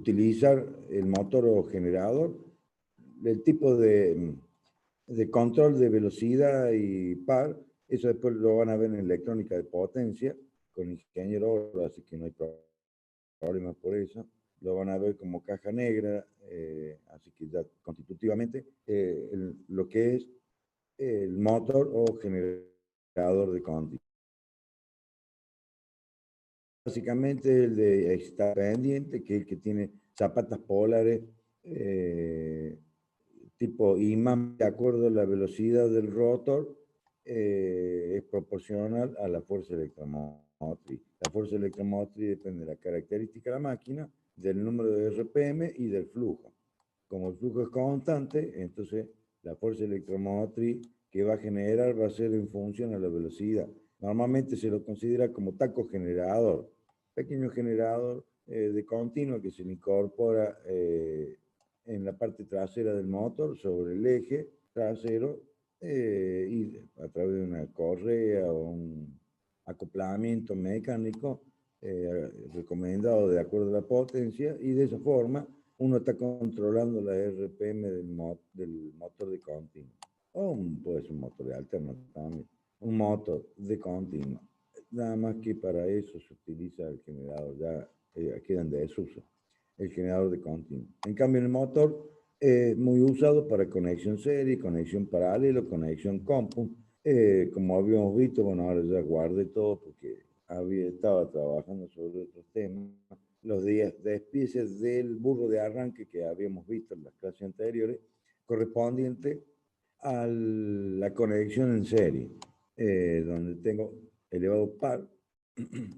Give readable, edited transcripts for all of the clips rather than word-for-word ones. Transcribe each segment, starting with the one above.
utilizar el motor o generador, el tipo de control de velocidad y par, eso después lo van a ver en electrónica de potencia, con ingeniero, así que no hay problema por eso. Lo van a ver como caja negra, así que ya constitutivamente, lo que es el motor o generador de Conti. Básicamente el de está pendiente, que es el que tiene zapatas polares, tipo imán, de acuerdo a la velocidad del rotor, es proporcional a la fuerza electromotriz. La fuerza electromotriz depende de la característica de la máquina, del número de RPM y del flujo. Como el flujo es constante, entonces la fuerza electromotriz que va a generar va a ser en función a la velocidad. Normalmente se lo considera como taco generador, pequeño generador de continuo que se le incorpora en la parte trasera del motor sobre el eje trasero y a través de una correa o un acoplamiento mecánico recomendado de acuerdo a la potencia, y de esa forma uno está controlando la RPM del motor de continuo. O puede ser un motor de alternancia también. Un motor de continuo. Nada más que para eso se utiliza el generador, ya queda en desuso, el generador de continuo. En cambio, el motor es muy usado para conexión serie, conexión paralelo, conexión compu. Como habíamos visto, bueno, ahora ya guardé todo porque estaba trabajando sobre otros temas. Los despiezas del burro de arranque que habíamos visto en las clases anteriores, correspondiente a la conexión en serie, donde tengo elevado par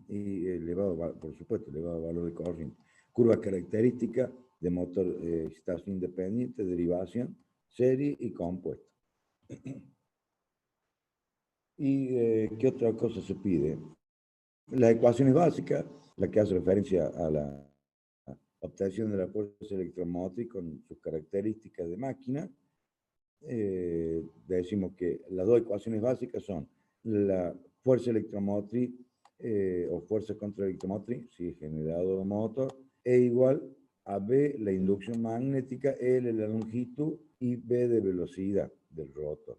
y elevado, por supuesto, elevado valor de corriente. Curva característica de motor excitación independiente, derivación, serie y compuesto. ¿Y qué otra cosa se pide? Las ecuaciones básicas, la que hace referencia a la obtención de la fuerza electromotriz con sus características de máquina. Decimos que las dos ecuaciones básicas son la fuerza electromotriz o fuerza contra electromotriz, si generador o motor, E igual a B, la inducción magnética, L, la longitud, y B de velocidad del rotor.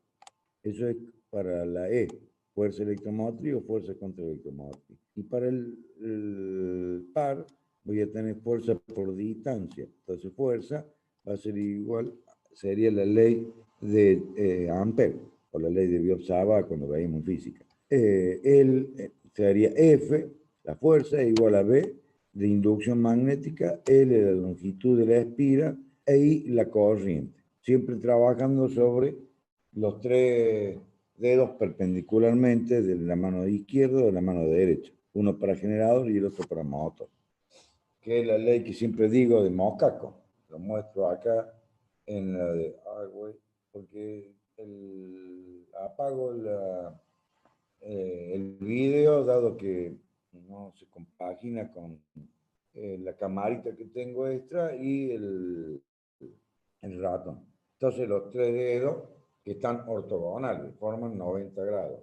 Eso es para la E, fuerza electromotriz o fuerza contra electromotriz. Y para el par, voy a tener fuerza por distancia. Entonces, fuerza va a ser igual, sería la ley de Ampere, o la ley de Biot-Savart cuando veíamos física. Sería F, la fuerza, igual a B, de inducción magnética, L, la longitud de la espira, e I, la corriente. Siempre trabajando sobre los tres dedos perpendicularmente de la mano izquierda o de la mano derecha. Uno para generador y el otro para motor. Que es la ley que siempre digo de Moscaco. Lo muestro acá en la de porque apago el video, dado que no se compagina con la camarita que tengo extra y el ratón. Entonces los tres dedos que están ortogonales, forman 90 grados,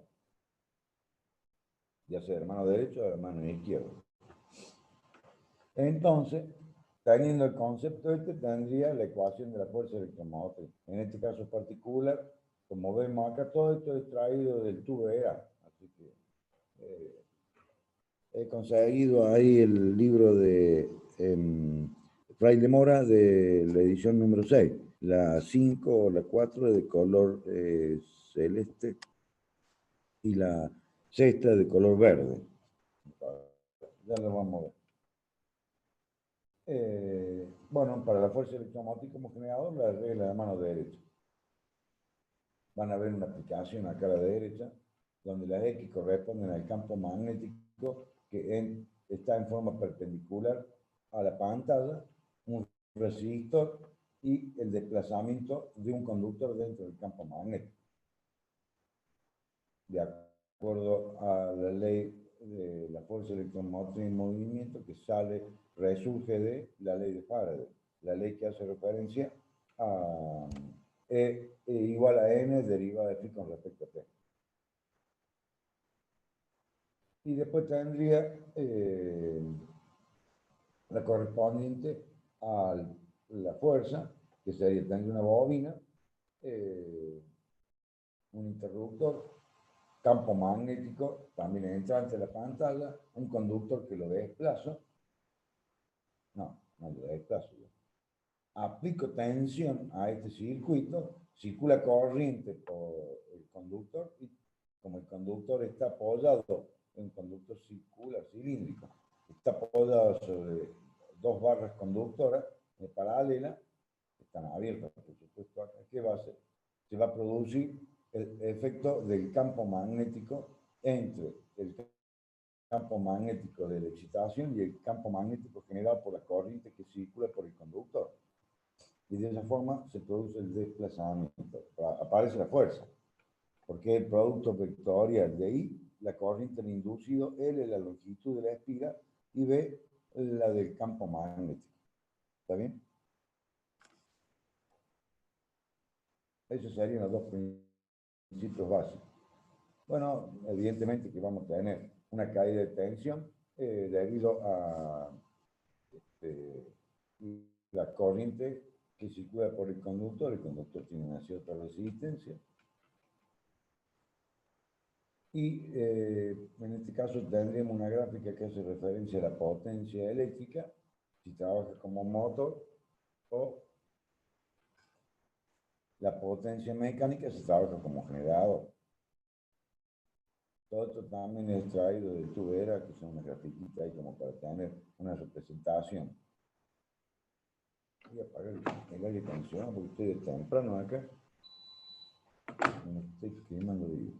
ya sea de mano derecha o de mano izquierda. Entonces, teniendo el concepto este, tendría la ecuación de la fuerza electromotriz. En este caso particular, como vemos acá, todo esto es traído del tubo EA. Así que he conseguido ahí el libro de Fraile Mora de la edición número 6. La 5 o la 4 de color celeste y la sexta de color verde. Ya lo vamos a ver. Bueno, para la fuerza electromotriz como generador, la regla de mano derecha. Van a ver una aplicación acá a la derecha, donde las X corresponden al campo magnético que está en forma perpendicular a la pantalla, un resistor y el desplazamiento de un conductor dentro del campo magnético. De acuerdo a la ley de la fuerza electromotriz en movimiento que resurge de la ley de Faraday, la ley que hace referencia a E igual a N derivada de phi con respecto a T. Y después tendría la correspondiente a la fuerza, que sería tener una bobina, un interruptor, campo magnético, también entrante a la pantalla, un conductor que lo desplazo, no lo desplazo yo. Aplico tensión a este circuito, circula corriente por el conductor y como el conductor está apoyado, un conductor circular cilíndrico, está apoyado sobre dos barras conductoras paralelas, están abiertas, por supuesto. ¿Qué va a hacer? Se va a producir el efecto del campo magnético entre el campo magnético de la excitación y el campo magnético generado por la corriente que circula por el conductor. Y de esa forma se produce el desplazamiento, aparece la fuerza, porque el producto vectorial de I, la corriente del inducido, L la longitud de la espira y B la del campo magnético. ¿Está bien? Esos serían los dos principios básicos. Bueno, evidentemente que vamos a tener una caída de tensión debido a la corriente que circula por el conductor tiene una cierta resistencia. Y en este caso tendremos una gráfica que hace referencia a la potencia eléctrica, si trabaja como motor, o la potencia mecánica si trabaja como generador. Todo esto también es extraído de Tubera, que son unas grafiquitas ahí como para tener una representación. Voy a apagar el aire acondicionado porque estoy de temprano acá. Me estoy quemando vivo.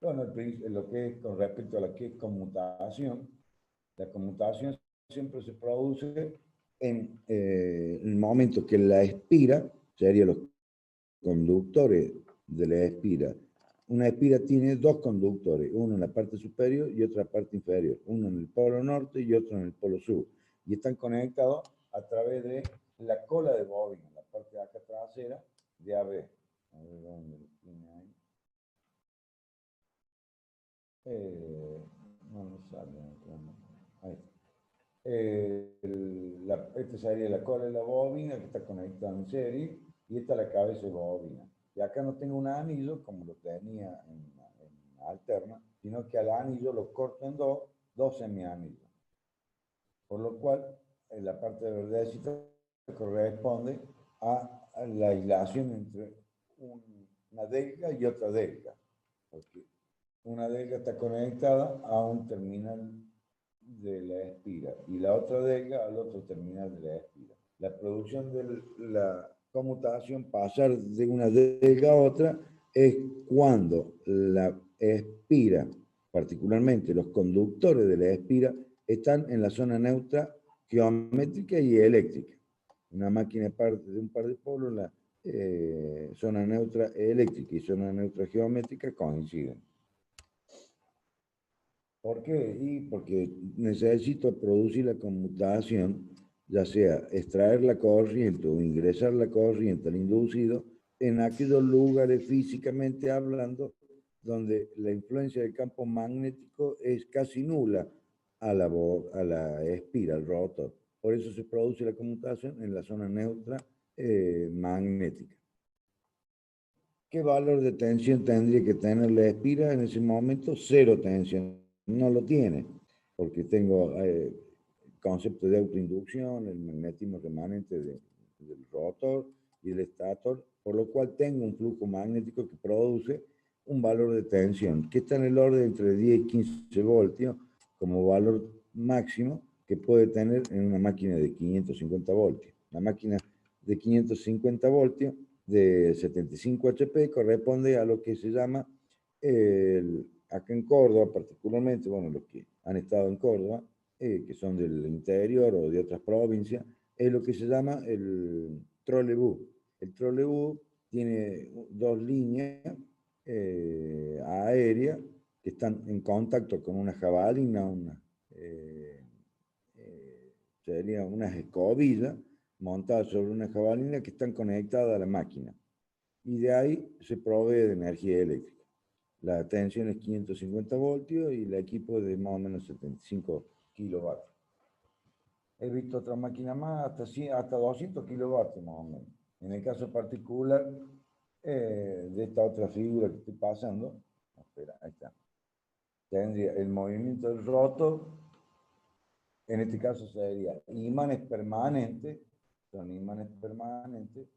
Bueno, lo que es con respecto a la que es conmutación, la conmutación siempre se produce en el momento que la espira, serían los conductores de la espira. Una espira tiene dos conductores, uno en la parte superior y otro en la parte inferior, uno en el polo norte y otro en el polo sur, y están conectados a través de la cola de bobina, la parte de acá trasera de AB. A ver dónde lo tiene ahí. No sale. Ahí. Esta sería la cola de la bobina que está conectada en serie y esta es la cabeza de bobina. Y acá no tengo un anillo como lo tenía en alterna, sino que al anillo lo corto en dos semianillos. Por lo cual, en la parte de verdecita corresponde a la aislación entre una delga y otra delga. Porque una delga está conectada a un terminal de la espira y la otra delga al otro terminal de la espira. La producción de la conmutación, pasar de una delga a otra, es cuando la espira, particularmente los conductores de la espira, están en la zona neutra geométrica y eléctrica. Una máquina de un par de polos, la zona neutra eléctrica y zona neutra geométrica coinciden. ¿Por qué? Y porque necesito producir la conmutación, ya sea extraer la corriente o ingresar la corriente al inducido en aquellos lugares físicamente hablando donde la influencia del campo magnético es casi nula a la espira, al rotor. Por eso se produce la conmutación en la zona neutra magnética. ¿Qué valor de tensión tendría que tener la espira en ese momento? Cero tensión. No lo tiene, porque tengo el concepto de autoinducción, el magnetismo remanente del rotor y del estator, por lo cual tengo un flujo magnético que produce un valor de tensión, que está en el orden entre 10 y 15 voltios como valor máximo que puede tener en una máquina de 550 voltios. La máquina de 550 voltios de 75 HP corresponde a lo que se llama, acá en Córdoba particularmente, bueno, los que han estado en Córdoba, que son del interior o de otras provincias, es lo que se llama el trolebús. El trolebús tiene dos líneas aéreas que están en contacto con una jabalina, sería unas escobillas montadas sobre una jabalina que están conectadas a la máquina. Y de ahí se provee de energía eléctrica. La tensión es 550 voltios y el equipo es de más o menos 75 kilovatios. he visto otras máquinas más, hasta 200 kilovatios más o menos. En el caso particular de esta otra figura que estoy pasando, espera, ahí está, tendría el movimiento del rotor, en este caso sería imanes permanentes, son imanes permanentes,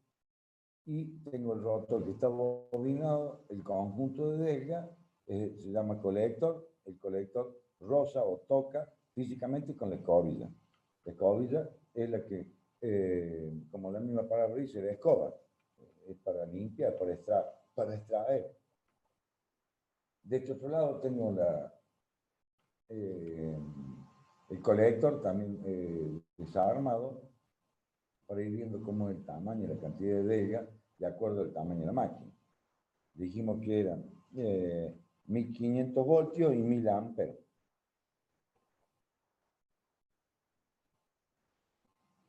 y tengo el rotor que está bobinado, el conjunto de delga, se llama colector, el colector roza o toca físicamente con la escobilla. La escobilla es la que, como la misma palabra dice, la escoba, es para limpiar, para extraer. De este otro lado tengo el colector también desarmado, para ir viendo cómo es el tamaño y la cantidad de delga de acuerdo al tamaño de la máquina. Dijimos que eran 1500 voltios y 1000 amperes.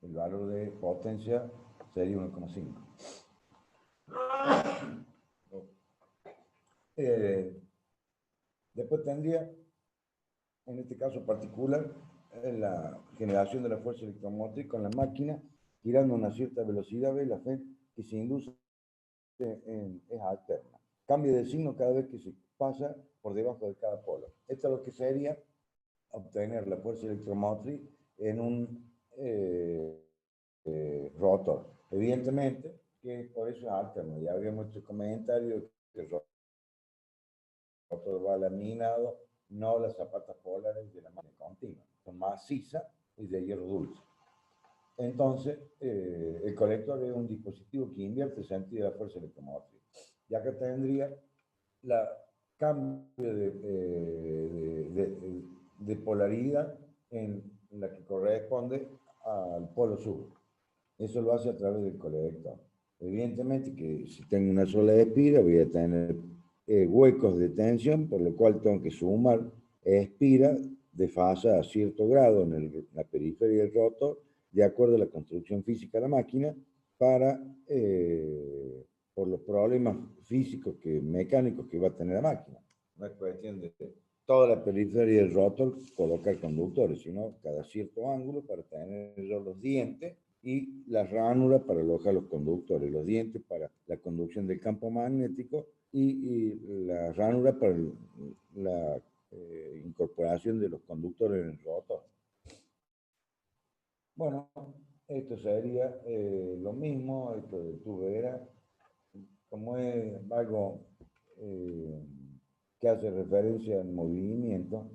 El valor de potencia sería 1,5. Después tendría, en este caso particular, la generación de la fuerza electromotriz con la máquina girando a una cierta velocidad B, la F, que se induce es alterna. Cambia de signo cada vez que se pasa por debajo de cada polo. Esto es lo que sería obtener la fuerza electromotriz en un rotor. Evidentemente, que por eso es alterno. Ya habíamos hecho comentario que el rotor va laminado, no las zapatas polares de la máquina continua. Son macizas y de hierro dulce. Entonces, el colector es un dispositivo que invierte el sentido de la fuerza electromotriz. Y acá tendría la cambio de polaridad en la que corresponde al polo sur. Eso lo hace a través del colector. Evidentemente que si tengo una sola espira voy a tener huecos de tensión, por lo cual tengo que sumar espira de fase a cierto grado en la periferia del rotor, de acuerdo a la construcción física de la máquina, para, por los problemas físicos, mecánicos que va a tener la máquina. No es cuestión de toda la periferia del rotor colocar conductores, sino cada cierto ángulo para tener los dientes y la ranura para alojar los conductores, los dientes para la conducción del campo magnético y la ranura para la incorporación de los conductores en el rotor. Bueno, esto sería lo mismo, esto de tubera, como es algo que hace referencia al movimiento,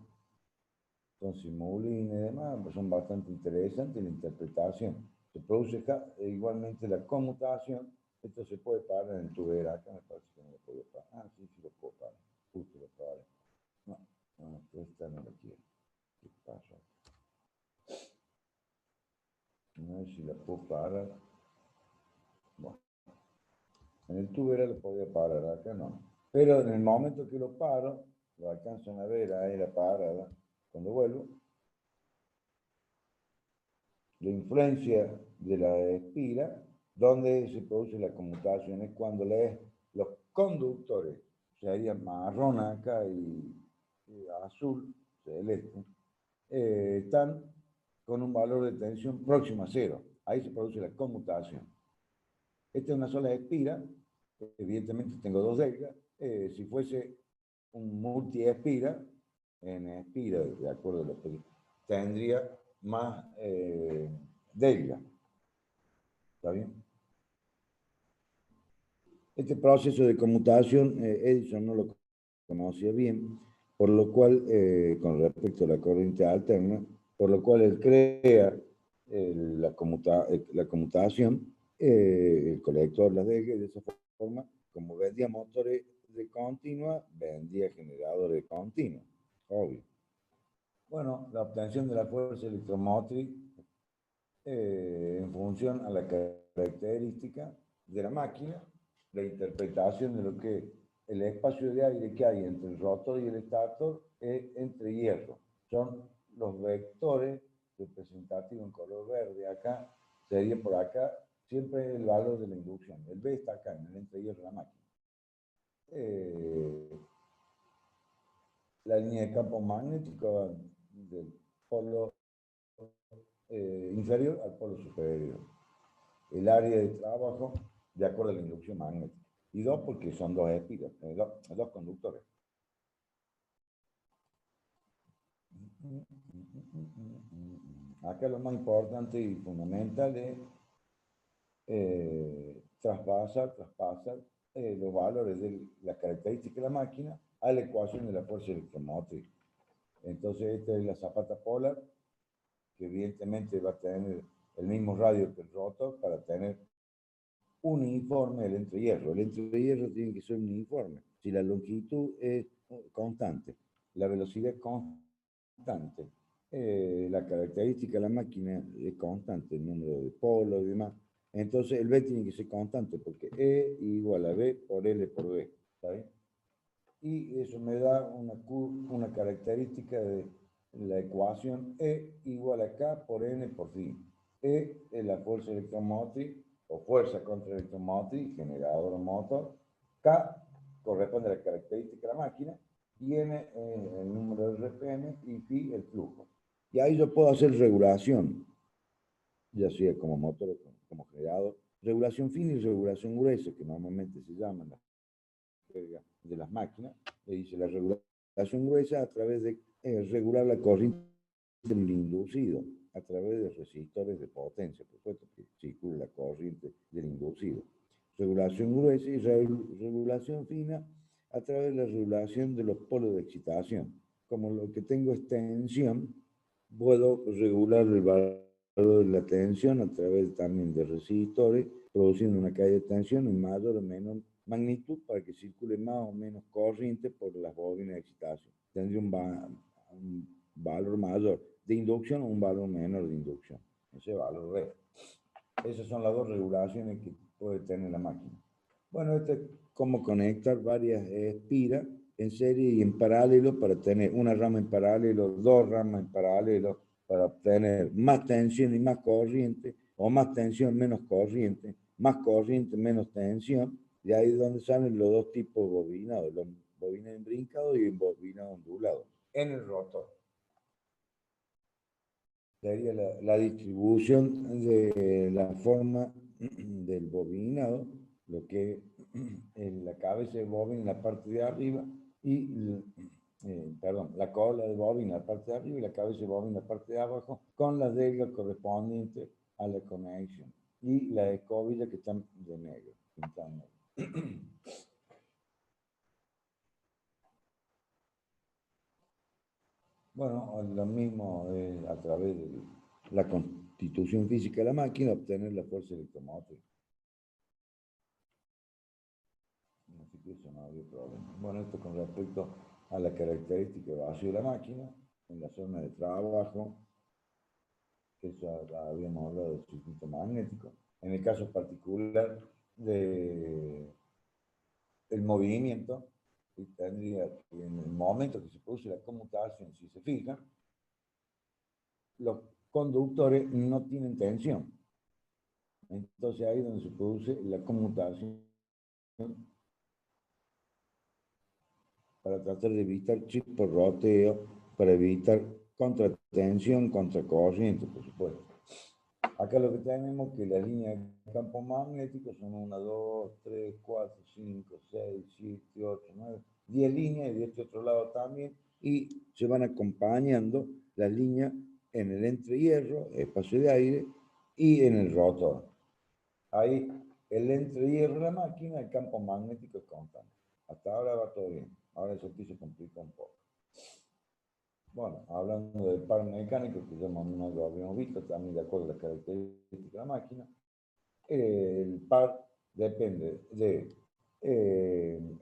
son simulines y demás, pues son bastante interesantes la interpretación. Se produce igualmente la conmutación, esto se puede parar en el tubera, acá me parece que no lo puedo parar. Ah, sí, sí lo puedo parar, justo lo paré. No, esta no la quiero. ¿Qué pasa? No sé si la puedo parar. Bueno, en el tubera lo podía parar, acá no. Pero en el momento que lo paro, lo alcanzan a ver ahí la parada, cuando vuelvo, la influencia de la espira, donde se produce la conmutación, es cuando los conductores, sería marrón acá y azul, celeste, están con un valor de tensión próximo a cero. Ahí se produce la conmutación. Esta es una sola espira, evidentemente tengo dos delgas. Si fuese un multi-espira, en espira, de acuerdo a la película, tendría más delga. ¿Está bien? Este proceso de conmutación, Edison no lo conocía bien, por lo cual, con respecto a la corriente alterna, por lo cual él crea la conmutación, el colector, las delgas, de esa forma, como vendía motores de continua, vendía generadores de continua, obvio. Bueno, la obtención de la fuerza electromotriz en función a la característica de la máquina, la interpretación de lo que el espacio de aire que hay entre el rotor y el estator es entre hierro. Son los vectores representativos en color verde. Acá sería por acá siempre el valor de la inducción. El B está acá en el entrehierro de la máquina. La línea de campo magnético del polo inferior al polo superior. El área de trabajo de acuerdo a la inducción magnética. Y dos, porque son dos espigas, dos conductores. Acá lo más importante y fundamental es traspasar los valores de la característica de la máquina a la ecuación de la fuerza electromotriz. Entonces, esta es la zapata polar, que evidentemente va a tener el mismo radio que el rotor para tener uniforme el entrehierro. El entrehierro tiene que ser uniforme. Si la longitud es constante, la velocidad es constante, la característica de la máquina es constante, el número de polos y demás, entonces el B tiene que ser constante porque E igual a B por L por B. ¿Está bien? Y eso me da una característica de la ecuación E igual a K por N por phi. E es la fuerza electromotriz o fuerza contra electromotriz, generador o motor. K corresponde a la característica de la máquina y N es el número de RPM y phi el flujo. Y ahí yo puedo hacer regulación, ya sea como motor o como generador. Regulación fina y regulación gruesa, que normalmente se llaman las de las máquinas, le dice la regulación gruesa a través de regular la corriente del inducido, a través de resistores de potencia, por supuesto, que circula la corriente del inducido. Regulación gruesa y regulación fina a través de la regulación de los polos de excitación. Como lo que tengo es tensión, puedo regular el valor de la tensión a través también de resistores, produciendo una caída de tensión en mayor o menor magnitud para que circule más o menos corriente por las bobinas de excitación. Tendría un valor mayor de inducción o un valor menor de inducción. Ese valor R. Esas son las dos regulaciones que puede tener la máquina. Bueno, esto es cómo conectar varias espiras en serie y en paralelo para tener una rama en paralelo, dos ramas en paralelo, para obtener más tensión y más corriente, o más tensión, menos corriente, más corriente, menos tensión. De ahí es donde salen los dos tipos de bobinados, los bobinados embrincados y bobinados ondulados, en el rotor. Sería la distribución de la forma del bobinado, lo que es la cabeza de bobina en la parte de arriba y, perdón, la cola de bobina en la parte de arriba y la cabeza de bobina en la parte de abajo, con las delgas correspondientes a la conexión y la escobilla que están de negro, pintando. Bueno, lo mismo es a través de la constitución física de la máquina, obtener la fuerza electromotriz. Así que eso no había problema. Bueno, esto con respecto a la característica de vacío de la máquina, en la zona de trabajo, eso habíamos hablado del circuito magnético. En el caso particular del movimiento, tendría en el momento que se produce la conmutación, si se fijan, los conductores no tienen tensión. Entonces ahí es donde se produce la conmutación para tratar de evitar chisporroteo, para evitar contratensión, contracorriente, por supuesto. Acá lo que tenemos es que las líneas de campo magnético son 1, 2, 3, 4, 5, 6, 7, 8, 9, 10 líneas y de este otro lado también, y se van acompañando las líneas en el entrehierro, espacio de aire, y en el rotor. Ahí el entrehierro de la máquina, el campo magnético es constante. Hasta ahora va todo bien. Ahora eso aquí se complica un poco. Bueno, hablando del par mecánico, que ya más o menos lo habíamos visto, también de acuerdo a las características de la máquina, el par depende de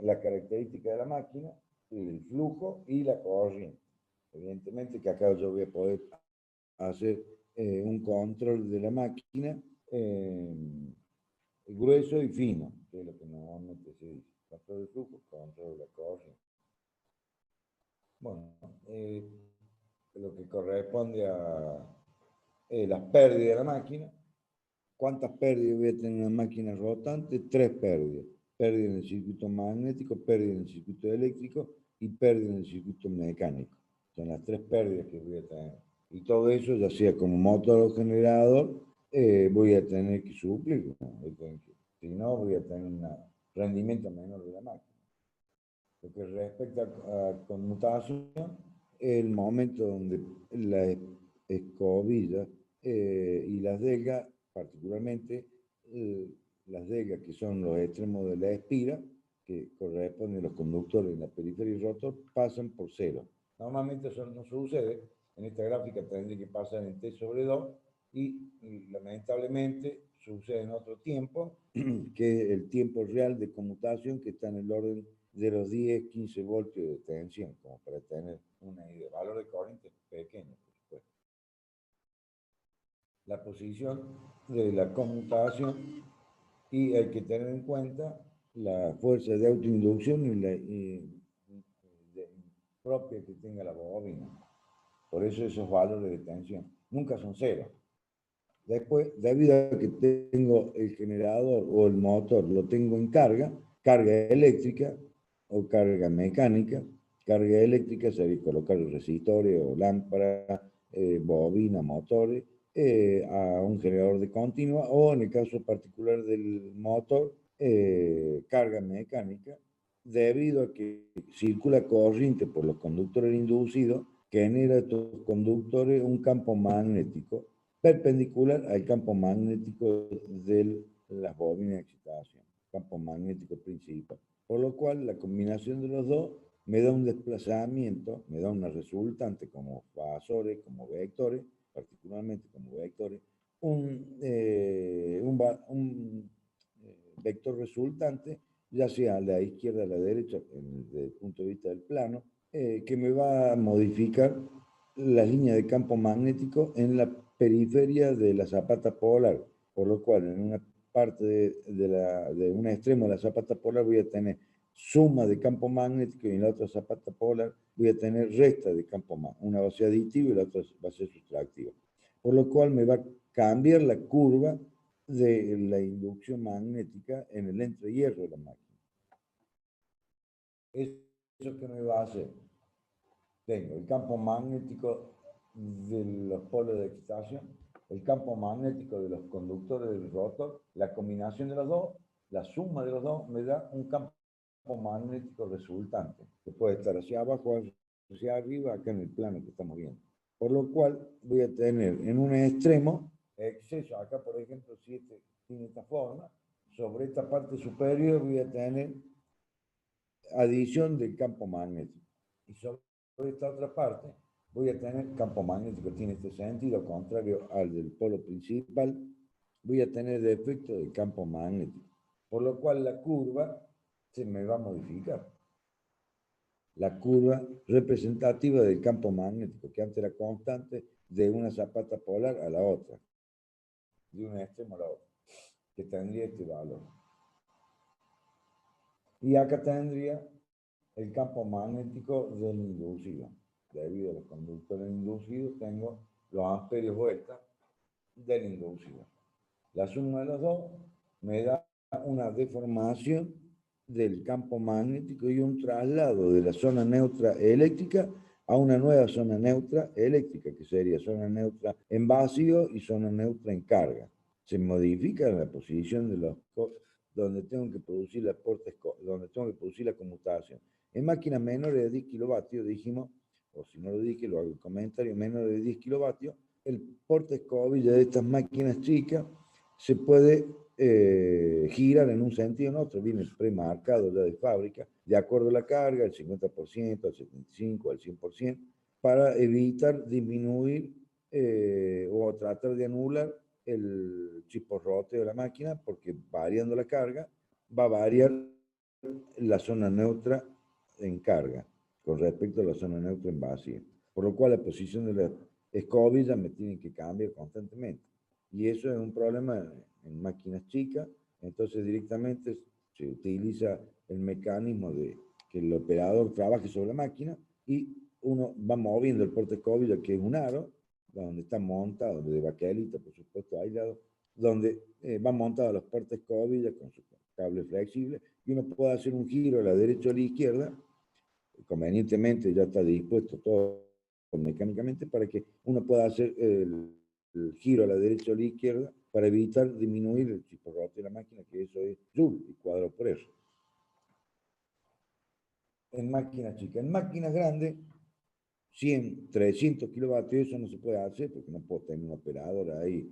la característica de la máquina, el flujo y la corriente. Evidentemente que acá yo voy a poder hacer un control de la máquina grueso y fino, que es lo que normalmente se dice. Control de flujo, control de la corriente. Bueno, lo que corresponde a las pérdidas de la máquina. ¿Cuántas pérdidas voy a tener en una máquina rotante? 3 pérdidas. Pérdida en el circuito magnético, pérdida en el circuito eléctrico y pérdida en el circuito mecánico. Son las 3 pérdidas que voy a tener. Y todo eso, ya sea como motor o generador, voy a tener que suplir, ¿no? Si no, voy a tener un rendimiento menor de la máquina. Lo que respecta a conmutación, el momento donde la escobilla y las delgas, particularmente las delgas que son los extremos de la espira, que corresponden a los conductores en la periferia y rotor, pasan por cero. Normalmente eso no sucede. En esta gráfica tendría que pasar en T sobre 2 y lamentablemente sucede en otro tiempo, que es el tiempo real de conmutación, que está en el orden de los 10, 15 voltios de tensión, como para tener una idea. Valor de corriente pequeño, por supuesto. La posición de la conmutación, y hay que tener en cuenta la fuerza de autoinducción y la propia que tenga la bobina. Por eso esos valores de tensión nunca son cero. Después, debido a que tengo el generador o el motor, lo tengo en carga, carga eléctrica o carga mecánica. Carga eléctrica sería colocar resistores o lámparas, bobina, motores, a un generador de continua, o en el caso particular del motor, carga mecánica, debido a que circula corriente por los conductores inducidos, que genera estos conductores un campo magnético perpendicular al campo magnético de las bobinas de excitación, campo magnético principal. Por lo cual, la combinación de los dos me da un desplazamiento, me da una resultante como fasores, como vectores, particularmente como vectores, un vector resultante, ya sea a la izquierda o a la derecha, desde el punto de vista del plano, que me va a modificar la línea de campo magnético en la periferia de la zapata polar, por lo cual en una parte de un extremo de la zapata polar voy a tener suma de campo magnético y en la otra zapata polar voy a tener resta de campo magnético. Una va a ser aditiva y la otra va a ser sustractiva. Por lo cual me va a cambiar la curva de la inducción magnética en el entrehierro de la máquina. ¿Eso qué me va a hacer? Tengo el campo magnético de los polos de excitación, el campo magnético de los conductores del rotor, la combinación de los dos, la suma de los dos me da un campo magnético resultante, que puede estar hacia abajo, hacia arriba, acá en el plano que estamos viendo. Por lo cual voy a tener en un extremo exceso, acá por ejemplo, si tiene esta forma, sobre esta parte superior voy a tener adición del campo magnético. Y sobre esta otra parte voy a tener campo magnético, tiene este sentido, contrario al del polo principal, voy a tener defecto del campo magnético. Por lo cual la curva se me va a modificar. La curva representativa del campo magnético, que antes era constante, de una zapata polar a la otra, de un extremo a la otra, que tendría este valor. Y acá tendría el campo magnético del inducido. Debido a los conductores inducidos, tengo los amperios vuelta del inducido. La suma de los dos me da una deformación del campo magnético y un traslado de la zona neutra eléctrica a una nueva zona neutra eléctrica, que sería zona neutra en vacío y zona neutra en carga. Se modifica la posición de los donde tengo que producir donde tengo que producir la conmutación. En máquinas menores de 10 kilovatios, dijimos, o si no lo dije, lo hago en comentario, menores de 10 kilovatios, el porte escobilla de estas máquinas chicas se puede girar en un sentido o en otro, viene premarcado ya de fábrica, de acuerdo a la carga, el 50%, al 75%, al 100%, para evitar disminuir o tratar de anular el chisporroteo de la máquina, porque variando la carga va a variar la zona neutra en carga con respecto a la zona neutra en vacío. Por lo cual la posición de la escobilla me tiene que cambiar constantemente. Y eso es un problema en máquinas chicas, entonces directamente se utiliza el mecanismo de que el operador trabaje sobre la máquina y uno va moviendo el porte escobilla, que es un aro, donde está montado, de baquelita, por supuesto, aislado, donde van montados los portes escobilla con su cable flexible, y uno puede hacer un giro a la derecha o a la izquierda, convenientemente ya está dispuesto todo mecánicamente para que uno pueda hacer el giro a la derecha o a la izquierda para evitar disminuir el chisporrote de la máquina, que eso es Joule y cuadrado por eso. En máquinas chicas. En máquinas grandes, 100, 300 kilovatios, eso no se puede hacer porque no puedo tener un operador ahí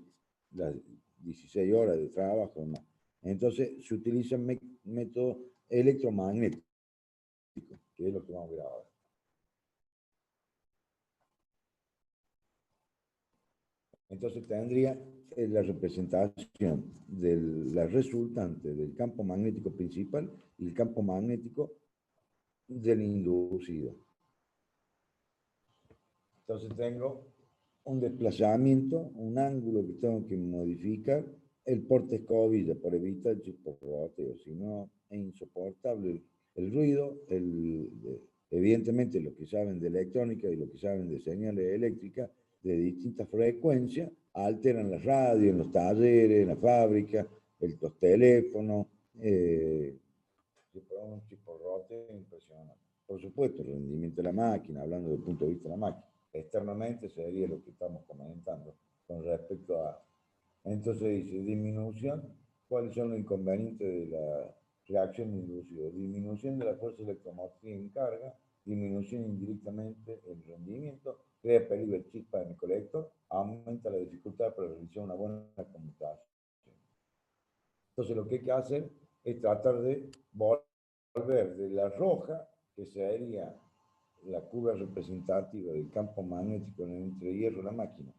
las 16 horas de trabajo. ¿No? Entonces se utiliza método electromagnético, que es lo que vamos a ver ahora. Entonces tendría la representación de la resultante del campo magnético principal y el campo magnético del inducido. Entonces tengo un desplazamiento, un ángulo que tengo que modificar, el porte escobilla por evitar el chisporroteo, si no es insoportable el ruido, evidentemente los que saben de electrónica y los que saben de señales eléctricas de distintas frecuencias alteran la radio en los talleres, en la fábrica, los teléfonos, un chisporrote impresionante. Por supuesto, el rendimiento de la máquina, hablando desde el punto de vista de la máquina. Externamente sería lo que estamos comentando con respecto a... Entonces dice, disminución, ¿cuáles son los inconvenientes de la reacción inducida? Disminución de la fuerza electromotriz en carga, disminución indirectamente el rendimiento, crea peligro de chispa en el colector, aumenta la dificultad para realizar una buena conmutación. Entonces lo que hay que hacer es tratar de volver de la roja, que sería la curva representativa del campo magnético en el entrehierro de la máquina,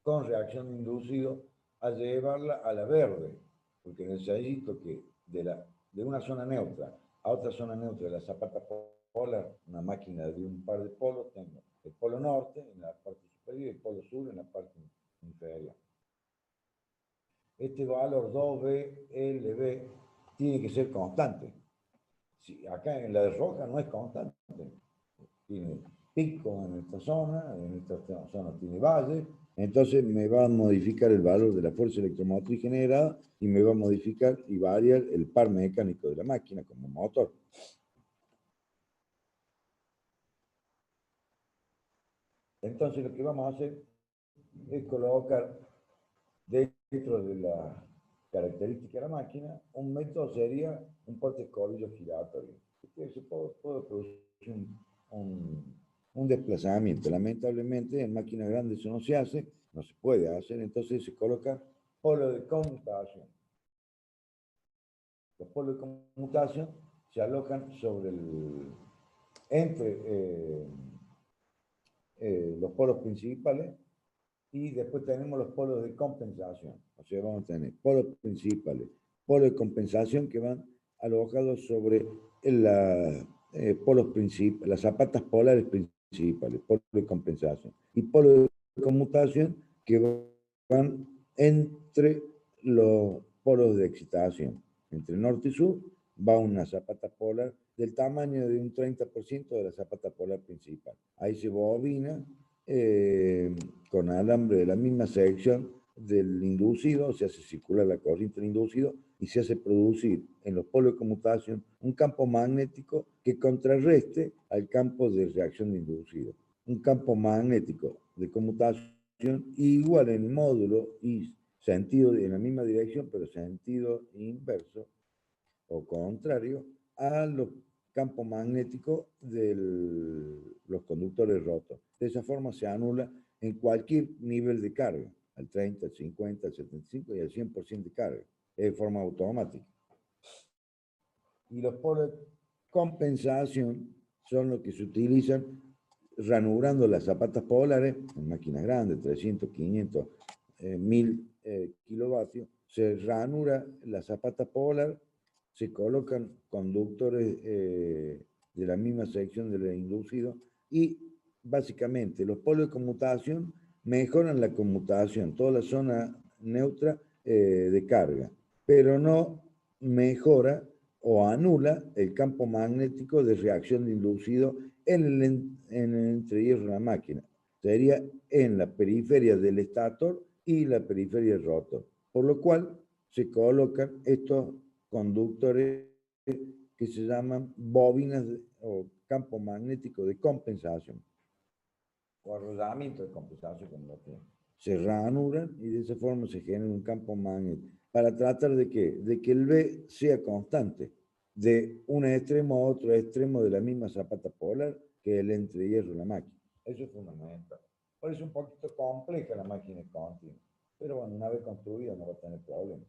con reacción inducido, a llevarla a la verde, porque necesito que de una zona neutra a otra zona neutra de la zapata polar, una máquina de un par de polos, tengo el polo norte en la parte superior y el polo sur en la parte inferior. Este valor 2B, tiene que ser constante. Si acá en la de roja no es constante. Tiene pico en esta zona tiene valle, entonces me va a modificar el valor de la fuerza electromotriz generada y me va a modificar y variar el par mecánico de la máquina como motor. Entonces lo que vamos a hacer es colocar dentro de la característica de la máquina, un método sería un portaescobillo giratorio. Se puede producir un desplazamiento. Lamentablemente en máquinas grandes eso no se hace, no se puede hacer, entonces se coloca polo de conmutación. Los polos de conmutación se alojan sobre entre los polos principales y después tenemos los polos de compensación. O sea, vamos a tener polos principales, polos de compensación que van alojados sobre las zapatas polares principales, polos de compensación, y polos de conmutación que van entre los polos de excitación. Entre norte y sur va una zapata polar del tamaño de un 30% de la zapata polar principal. Ahí se bobina con alambre de la misma sección del inducido, se hace circular la corriente del inducido y se hace producir en los polos de conmutación un campo magnético que contrarreste al campo de reacción de inducido. Un campo magnético de conmutación igual en módulo y sentido en la misma dirección, pero sentido inverso o contrario a los campos magnéticos de los conductores rotos. De esa forma se anula en cualquier nivel de carga, al 30, al 50, al 75 y al 100% de carga, de forma automática. Y los polos de compensación son los que se utilizan ranurando las zapatas polares en máquinas grandes, 300, 500, 1000 kilovatios. Se ranura la zapata polar, se colocan conductores de la misma sección del inducido y básicamente los polos de conmutación mejoran la conmutación, toda la zona neutra de carga, pero no mejora o anula el campo magnético de reacción de inducido en el entrehierro de la máquina. Sería en la periferia del estator y la periferia del rotor, por lo cual se colocan estos conductores que se llaman bobinas o campo magnético de compensación. o arrollamiento de compensación, como lo que se ranuran y de esa forma se genera un campo magnético para tratar de que el B sea constante de un extremo a otro extremo de la misma zapata polar que el entrehierro de la máquina. Eso es fundamental. Por eso es un poquito compleja la máquina continua. Pero bueno, una vez construida no va a tener problemas.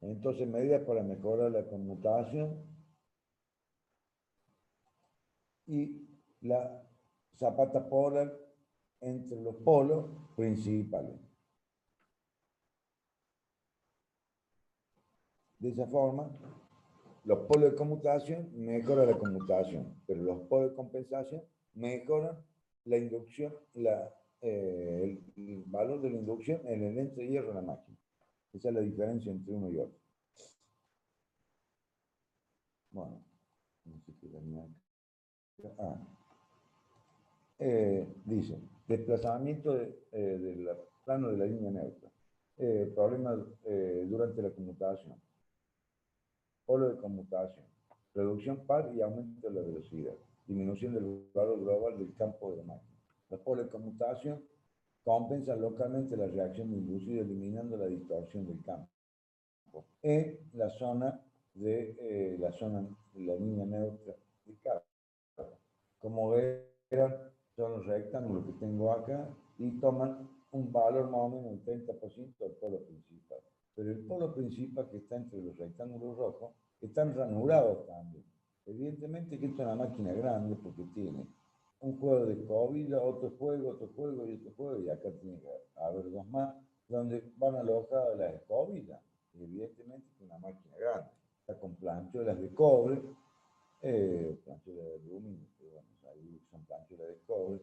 Entonces, medidas para mejorar la conmutación y la zapata polar entre los polos principales. De esa forma, los polos de conmutación mejoran la conmutación, pero los polos de compensación mejoran la inducción, el valor de la inducción en el entrehierro de la máquina. Esa es la diferencia entre uno y otro. Bueno, no sé qué tenía. Dice, desplazamiento del plano de la línea neutra. Problemas durante la conmutación. Polo de conmutación. Reducción par y aumento de la velocidad. Disminución del valor global del campo de la máquina. Los polos de conmutación compensan localmente la reacción inducida eliminando la distorsión del campo. En la zona de la línea neutra de carga. Como verán, son los rectángulos que tengo acá y toman un valor más o menos del 30% del polo principal. Pero el polo principal que está entre los rectángulos rojos están ranurados también. Evidentemente que esta es una máquina grande porque tiene un juego de escobilla, otro juego y otro juego, y acá tiene que haber dos más, donde van alojadas las escobillas. Evidentemente que es una máquina grande. Está con planchuelas de cobre, planchuelas de aluminio, pero bueno, ahí son planchuelas de cobre.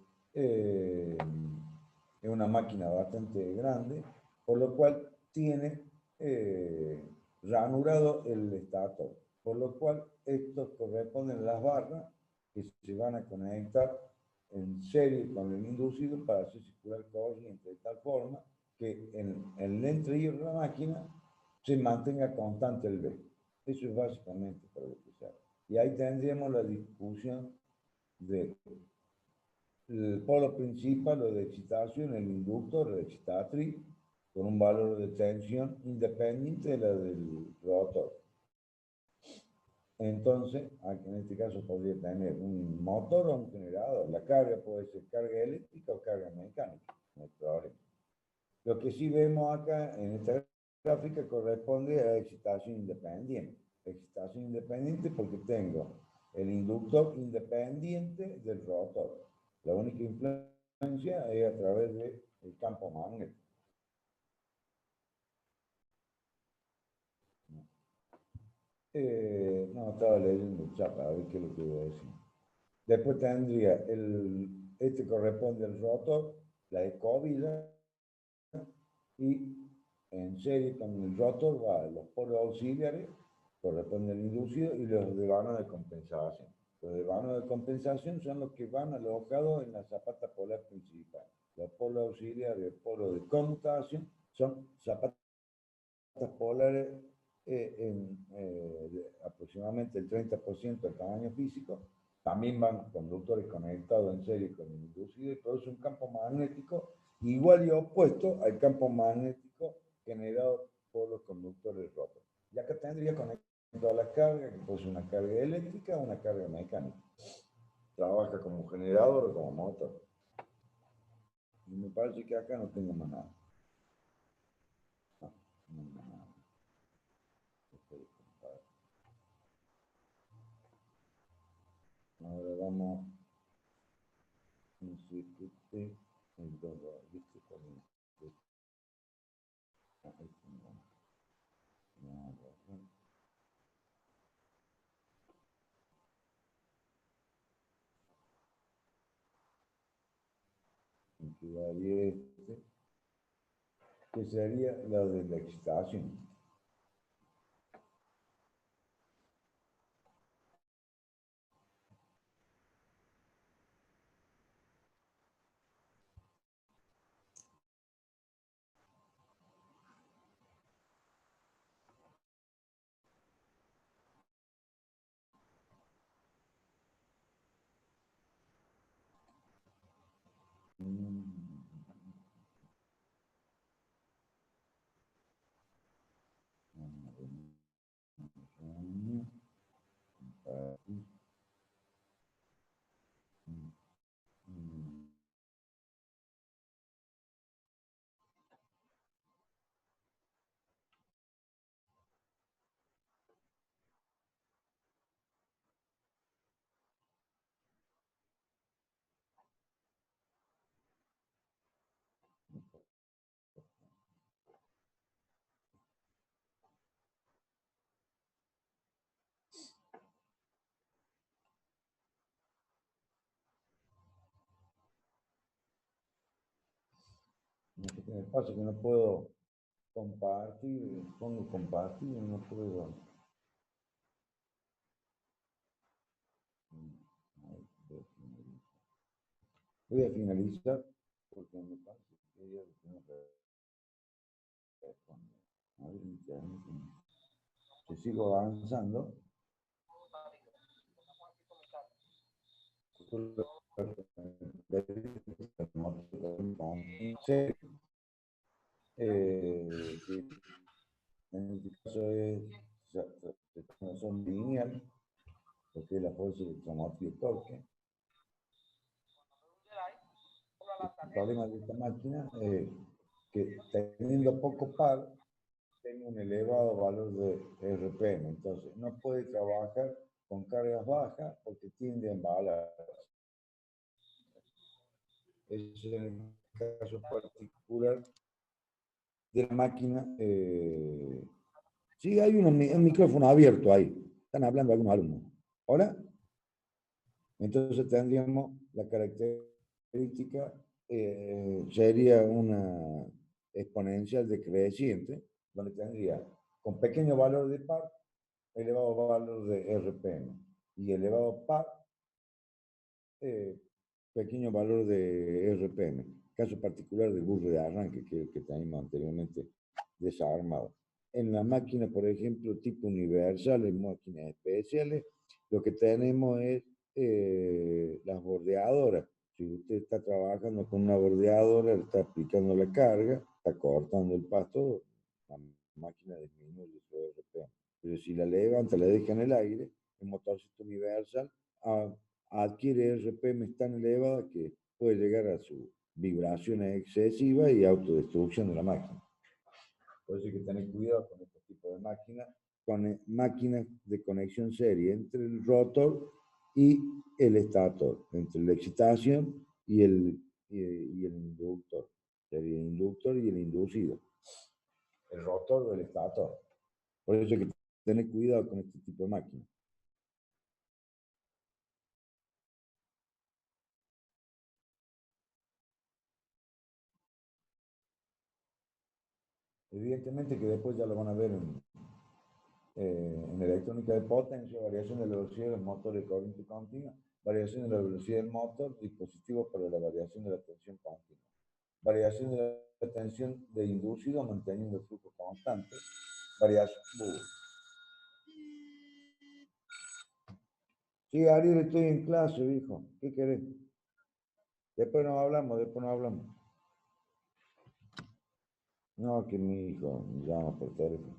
Es una máquina bastante grande, por lo cual tiene ranurado el estator, por lo cual estos corresponden a las barras que se van a conectar en serie con el inducido para hacer circular corriente de tal forma que en el entrehierro de la máquina se mantenga constante el B. Eso es básicamente para lo que se hace. Y ahí tendríamos la discusión del polo principal o de excitación, el inductor, la excitatriz, con un valor de tensión independiente de la del rotor. Entonces, en este caso podría tener un motor o un generador. La carga puede ser carga eléctrica o carga mecánica, no hay problema. Lo que sí vemos acá en esta gráfica corresponde a la excitación independiente. Excitación independiente porque tengo el inductor independiente del rotor. La única influencia es a través del campo magnético. No, estaba leyendo el chat a ver qué es lo que iba a decir. Después tendría este corresponde al rotor, la escobilla, y en serie con el rotor va los polos auxiliares, corresponde al inducido, y los de vano de compensación. Los de vano de compensación son los que van alojados en la zapata polar principal. Los polos auxiliares, el polo de conmutación, son zapatas polares aproximadamente el 30% del tamaño físico. También van conductores conectados en serie con el inducido y produce un campo magnético igual y opuesto al campo magnético generado por los conductores rotos. Y acá tendría conectado las cargas, que puede ser una carga eléctrica o una carga mecánica. Trabaja como generador o como motor. Y me parece que acá no tengo más nada. No, no, no. Ahora vamos a un circuito el dolor, ¿viste? Que sería la de la excitación. No sé qué me pasa, que no puedo compartir, pongo compartir y no puedo. Voy a finalizar porque me parece que ya lo tengo que responder. A ver, si sigo avanzando, sí, en este caso es son lineal, porque es la fuerza electromóvil torque. El problema de esta máquina es que teniendo poco par, tiene un elevado valor de RPM, entonces no puede trabajar con cargas bajas porque tiende a embalar. Ese es el caso particular de la máquina. Sí, hay un micrófono abierto ahí. Están hablando algunos alumnos. ¿Hola? Entonces tendríamos la característica, sería una exponencial decreciente, donde tendría con pequeño valor de par, elevado valor de RPM, y elevado par, eh, pequeño valor de RPM. Caso particular del bus de arranque, que es el que teníamos anteriormente desarmado. En la máquina, por ejemplo, tipo universal, en máquinas especiales, lo que tenemos es las bordeadoras. Si usted está trabajando con una bordeadora, le está aplicando la carga, está cortando el pasto, la máquina disminuye su RPM. Pero si la levanta, la deja en el aire, el motorcito universal adquiere RPM tan elevada que puede llegar a su vibración excesiva y autodestrucción de la máquina. Por eso hay que tener cuidado con este tipo de máquinas, con máquinas de conexión serie entre el rotor y el estator, entre la excitación y y el inductor, el inductor y el inducido, el rotor o el estator. Por eso hay que tener cuidado con este tipo de máquinas. Evidentemente que después ya lo van a ver en electrónica de potencia, variación de la velocidad del motor de corriente continua, variación de la velocidad del motor, dispositivos para la variación de la tensión continua, variación de la tensión de inducido manteniendo el flujo constante, variación. Sí, Ariel, estoy en clase, hijo. ¿Qué querés? Después nos hablamos, después nos hablamos. No, que mi hijo me llama por teléfono.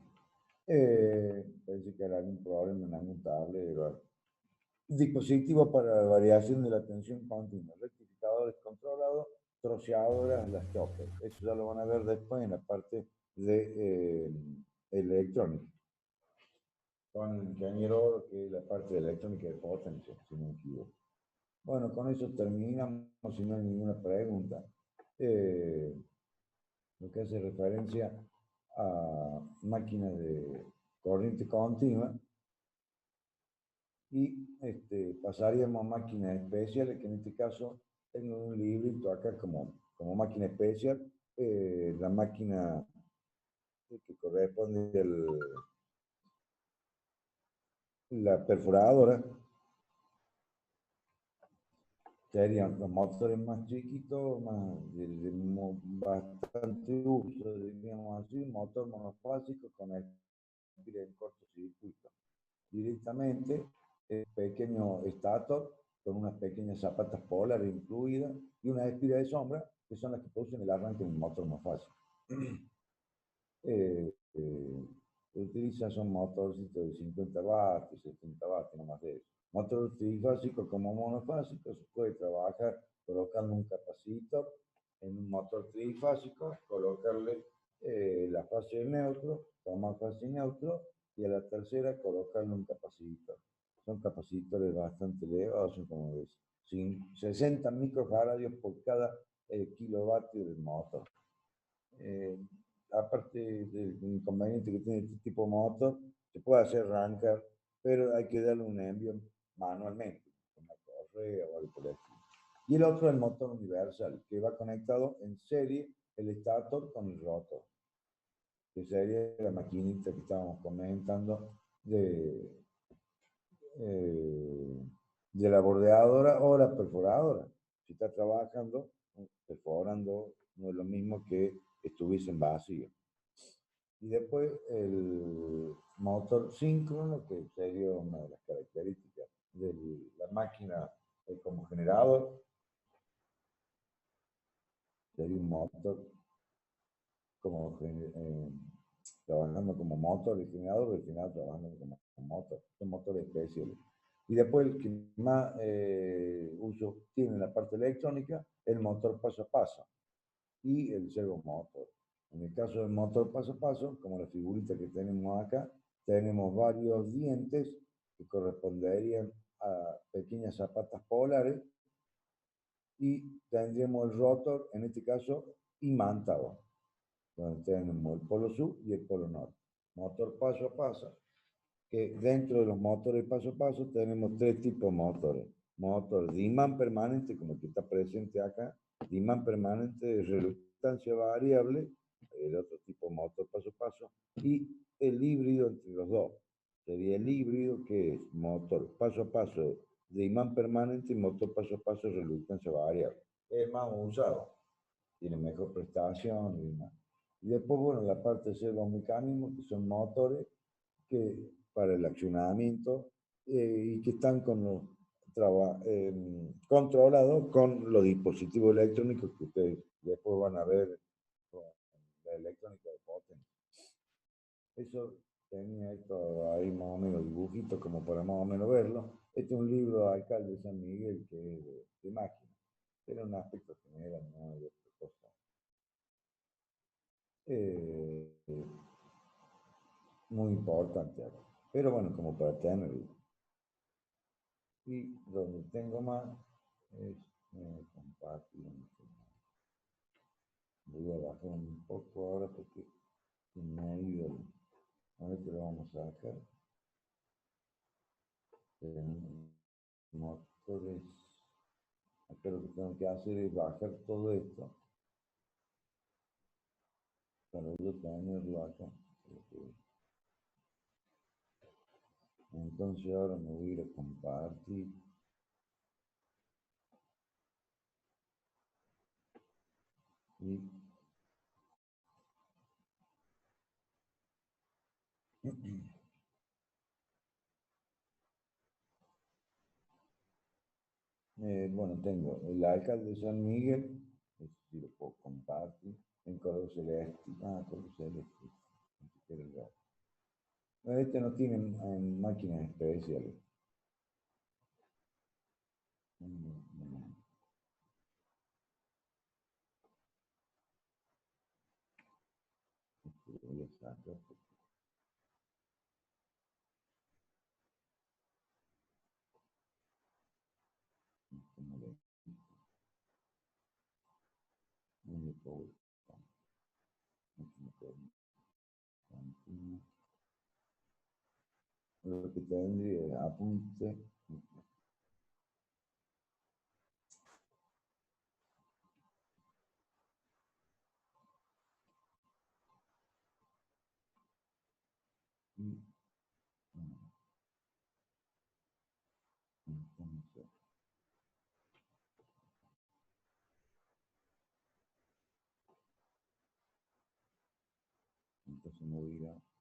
Pensé que era algún problema en algún tablero. Dispositivos para la variación de la tensión continua, rectificadores controlados, troceadoras, las choppers. Eso ya lo van a ver después en la parte de electrónica. Con el ingeniero, que es la parte de electrónica de potencia, si no me equivoco. Bueno, con eso terminamos, si no hay ninguna pregunta. Lo que hace referencia a máquinas de corriente continua, y pasaríamos a máquinas especiales, que en este caso tengo un librito acá como máquina especial, la máquina que corresponde a la perforadora, serían los motores más chiquitos, bastante uso, diríamos así, motor monofásico con el en cortocircuito. Directamente, pequeño estator con unas pequeñas zapatas polar incluidas y una espira de sombra, que son las que producen el arranque de un motor más fácil. Utiliza son motorcitos de 50 vatios, 70 vatios, no más de eso. Motor trifásico como monofásico se puede trabajar colocando un capacitor en un motor trifásico, colocarle la fase de neutro, tomar fase neutro, y a la tercera colocarle un capacitor. Son capacitores bastante elevados, son como de 60 microfaradios por cada kilovatio del motor. Aparte del inconveniente que tiene este tipo de motor, se puede hacer arrancar, pero hay que darle un envío manualmente, con una correa o algo por el estilo. Y el otro, el motor universal, que va conectado en serie el estator con el rotor, que sería la maquinita que estábamos comentando eh, de la bordeadora o la perforadora. Si está trabajando, perforando, no es lo mismo que estuviese en vacío. Y después el motor síncrono, que sería una de las características de la máquina como generador, sería un motor como trabajando como motor, el generador trabajando como motor, son motores especiales. Y después el que más uso tiene en la parte electrónica, el motor paso a paso y el servomotor. En el caso del motor paso a paso, como la figurita que tenemos acá, tenemos varios dientes que corresponderían a pequeñas zapatas polares y tendríamos el rotor, en este caso, imantado, donde tenemos el polo sur y el polo norte. Motor paso a paso, que dentro de los motores paso a paso tenemos tres tipos de motores. Motor de imán permanente, como que está presente acá, de imán permanente de reluctancia variable, el otro tipo de motor paso a paso, y el híbrido entre los dos. Sería el híbrido que es motor paso a paso de imán permanente y motor paso a paso de reluctancia variable. Es más usado, tiene mejor prestación y demás. Y después, bueno, la parte de servomecanismos, que son motores que para el accionamiento y que están con los controlados con los dispositivos electrónicos que ustedes después van a ver con la electrónica de Poten. Eso tenía esto ahí más o menos dibujitos como para más o menos verlo. Este es un libro de Alcalde de San Miguel que es de máquina. Era un aspecto general, no de otra cosa. Eh, muy importante. Pero bueno, como para tenerlo. Y donde tengo más es compartir. Voy a bajar un poco ahora porque me ha ido. A ver qué lo vamos a sacar. Motores. Acá lo que tengo que hacer es bajar todo esto para yo tenerlo acá. Entonces ahora me voy a ir a compartir. Y bueno, tengo el alcalde de San Miguel, si lo puedo compartir, en color celeste. Ah, color celeste. Este no tiene máquinas especiales. Voy a sacar lo que tendría apunte. Entonces, entonces me voy a ir a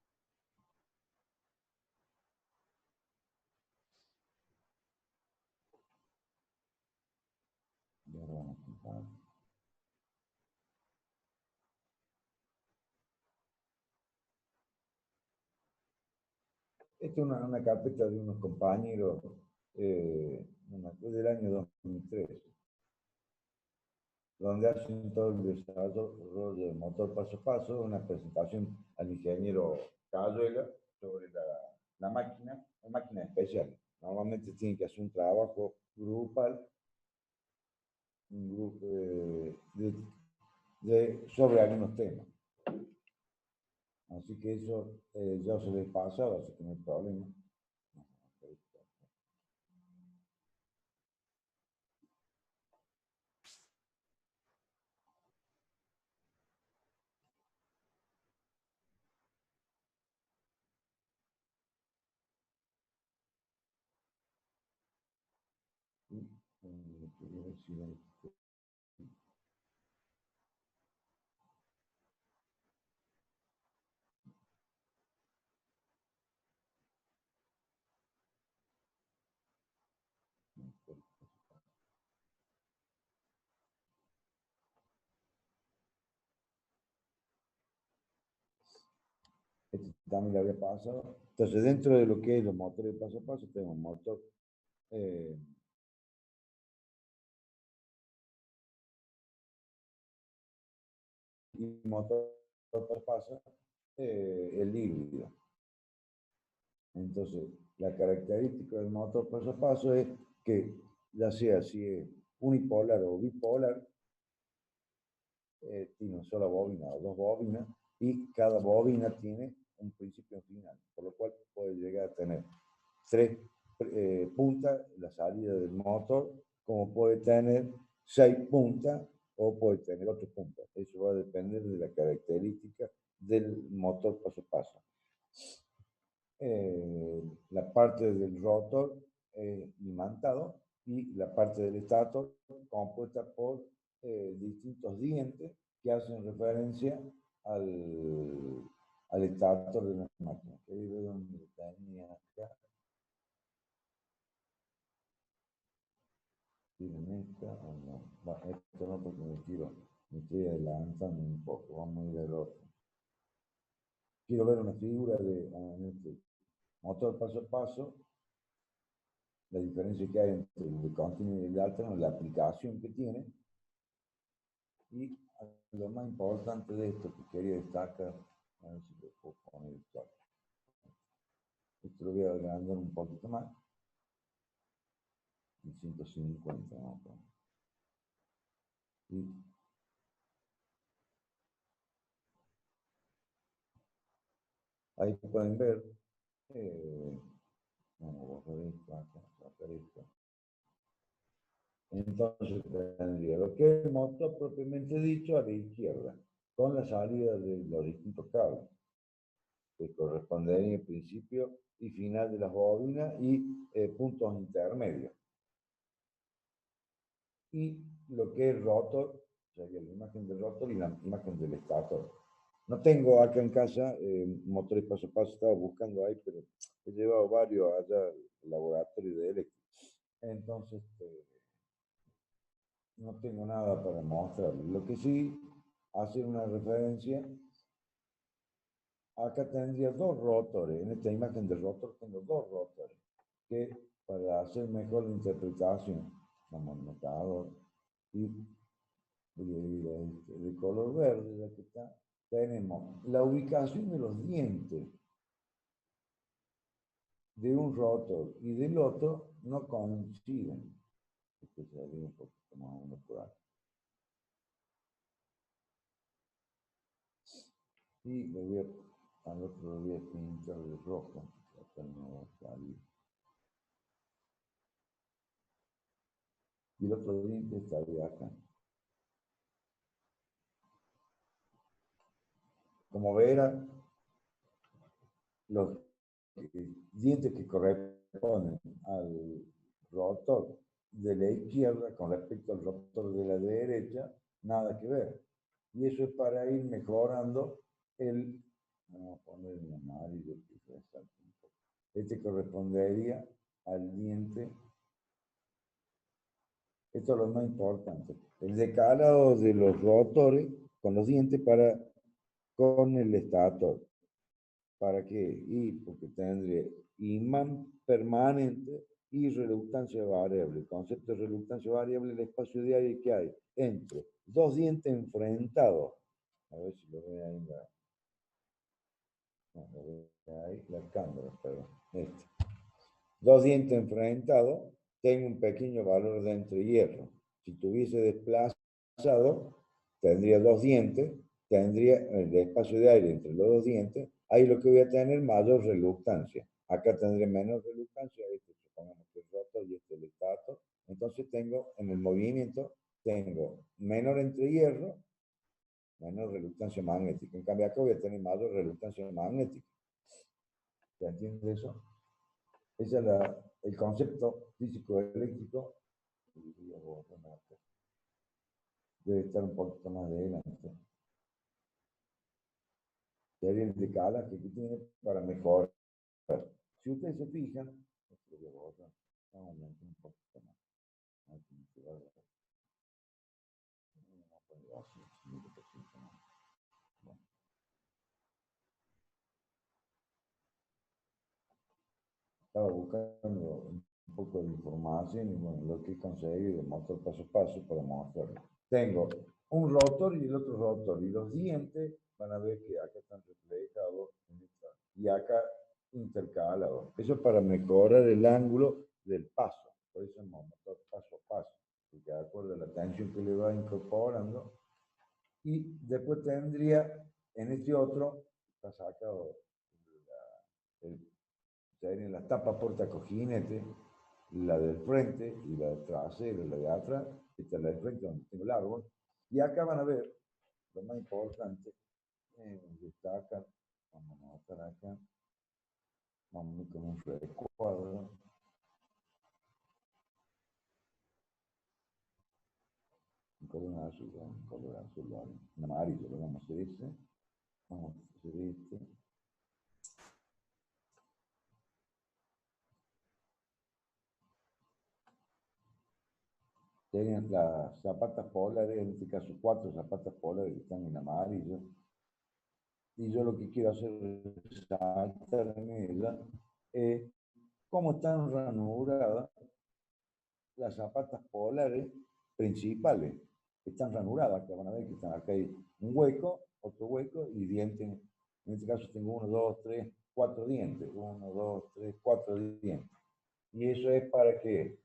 esta es una carpeta de unos compañeros del año 2003, donde hacen todo el desarrollo del motor paso a paso, una presentación al ingeniero Cayuela sobre la máquina, una máquina especial. Normalmente tienen que hacer un trabajo grupal, un grupo sobre algunos temas. Así que eso ya se les pasa, así que no hay problema. Quería decir esto. Este también lo había pasado. Entonces, dentro de lo que es los motores de paso a paso, tengo un motor, eh, y motor paso a paso, el híbrido. Entonces, la característica del motor paso a paso es que, ya sea si es unipolar o bipolar, tiene una sola bobina o dos bobinas, y cada bobina tiene un principio y un final, por lo cual puede llegar a tener tres puntas la salida del motor, como puede tener 6 puntas o puede tener 8 puntas. Eso va a depender de la característica del motor paso a paso. La parte del rotor imantado y la parte del estator compuesta por distintos dientes que hacen referencia al estator de la máquina. Que ahí veo donde tenía acá. ¿Tienen esta o no? Bueno, esto no, porque me estoy adelantando un poco. Vamos a ir al otro. Quiero ver una figura de motor paso a paso, la diferencia que hay entre el de continuo y el de alterno, la aplicación que tiene, y lo más importante de esto que quería destacar, a ver si lo puedo poner esto. Esto lo voy a agrandar un poquito más, en 150, ¿no? Y ahí pueden ver, vamos a ver esto acá, sacar esto. Entonces tendría lo que es el motor propiamente dicho a la izquierda, con la salida de los distintos cables, que corresponderían al principio y final de las bobinas y puntos intermedios. Y lo que es rotor, sería la imagen del rotor y la imagen del estator. No tengo acá en casa motores paso a paso, estaba buscando ahí, pero he llevado varios allá al laboratorio de eléctrica. Entonces, no tengo nada para mostrarles. Lo que sí, hacer una referencia, acá tendría dos rotores, en esta imagen del rotor tengo dos rotores, que para hacer mejor la interpretación, vamos al notador, y voy a ir a este de color verde, ya que está, tenemos la ubicación de los dientes de un rotor y del otro no coinciden. Esto sería un poquito más o menos por ahí. Y le voy al otro lo voy a pintar de rojo. Acá no va a salir. Y el otro diente estaría acá. Como verán, los dientes que corresponden al rotor de la izquierda con respecto al rotor de la derecha, nada que ver. Y eso es para ir mejorando el, vamos a poner en amarillo, este correspondería al diente, esto es lo más importante, el decalado de los rotores con los dientes con el estator. ¿Para qué? Y porque tendría imán permanente y reluctancia variable. El concepto de reluctancia variable es el espacio de aire que hay entre dos dientes enfrentados. A ver si lo ve ahí no, lo ve ahí la cámara, perdón. Este. Dos dientes enfrentados, tengo un pequeño valor de entre hierro. Si tuviese desplazado, tendría dos dientes, tendría el espacio de aire entre los dos dientes, ahí lo que voy a tener mayor reluctancia. Acá tendré menos reluctancia, este supongamos que es roto y este es el estator. Entonces tengo, en el movimiento, tengo menor entre hierro, menor reluctancia magnética. En cambio acá voy a tener mayor reluctancia magnética. ¿Se entiende eso? Ese es el concepto físico eléctrico Debe estar un poquito más adelante. Sería el decalaje que tiene para mejorar. Si ustedes se fijan, esto lo voy a aumentar un poquito más. Estaba buscando un poco de información y bueno, lo que conseguí de mostrar paso a paso para mostrarlo. Tengo un rotor y el otro rotor y los dientes van a ver que acá están reflejados y acá intercalados. Eso es para mejorar el ángulo del paso. Por eso es motor paso a paso, porque de acuerdo a la tensión que le va incorporando. Y después tendría en este otro, está sacado el serían las tapas portacojinete, la del frente y la del trasero, la de atrás. Esta es la del frente donde tengo el árbol. Y acá van a ver, lo más importante, está acá, vamos a notar acá, vamos a ir con un recuadro, un color azul, un color azul, un amarillo, lo vamos a hacer ese, vamos a hacer este. Serían las zapatas polares, en este caso 4 zapatas polares que están en amarillo. Y yo lo que quiero hacer es saltar en ella, cómo están ranuradas las zapatas polares principales. Están ranuradas, que van a ver que están acá hay un hueco, otro hueco y dientes. En este caso tengo 1, 2, 3, 4 dientes. 1, 2, 3, 4 dientes. Y eso es para que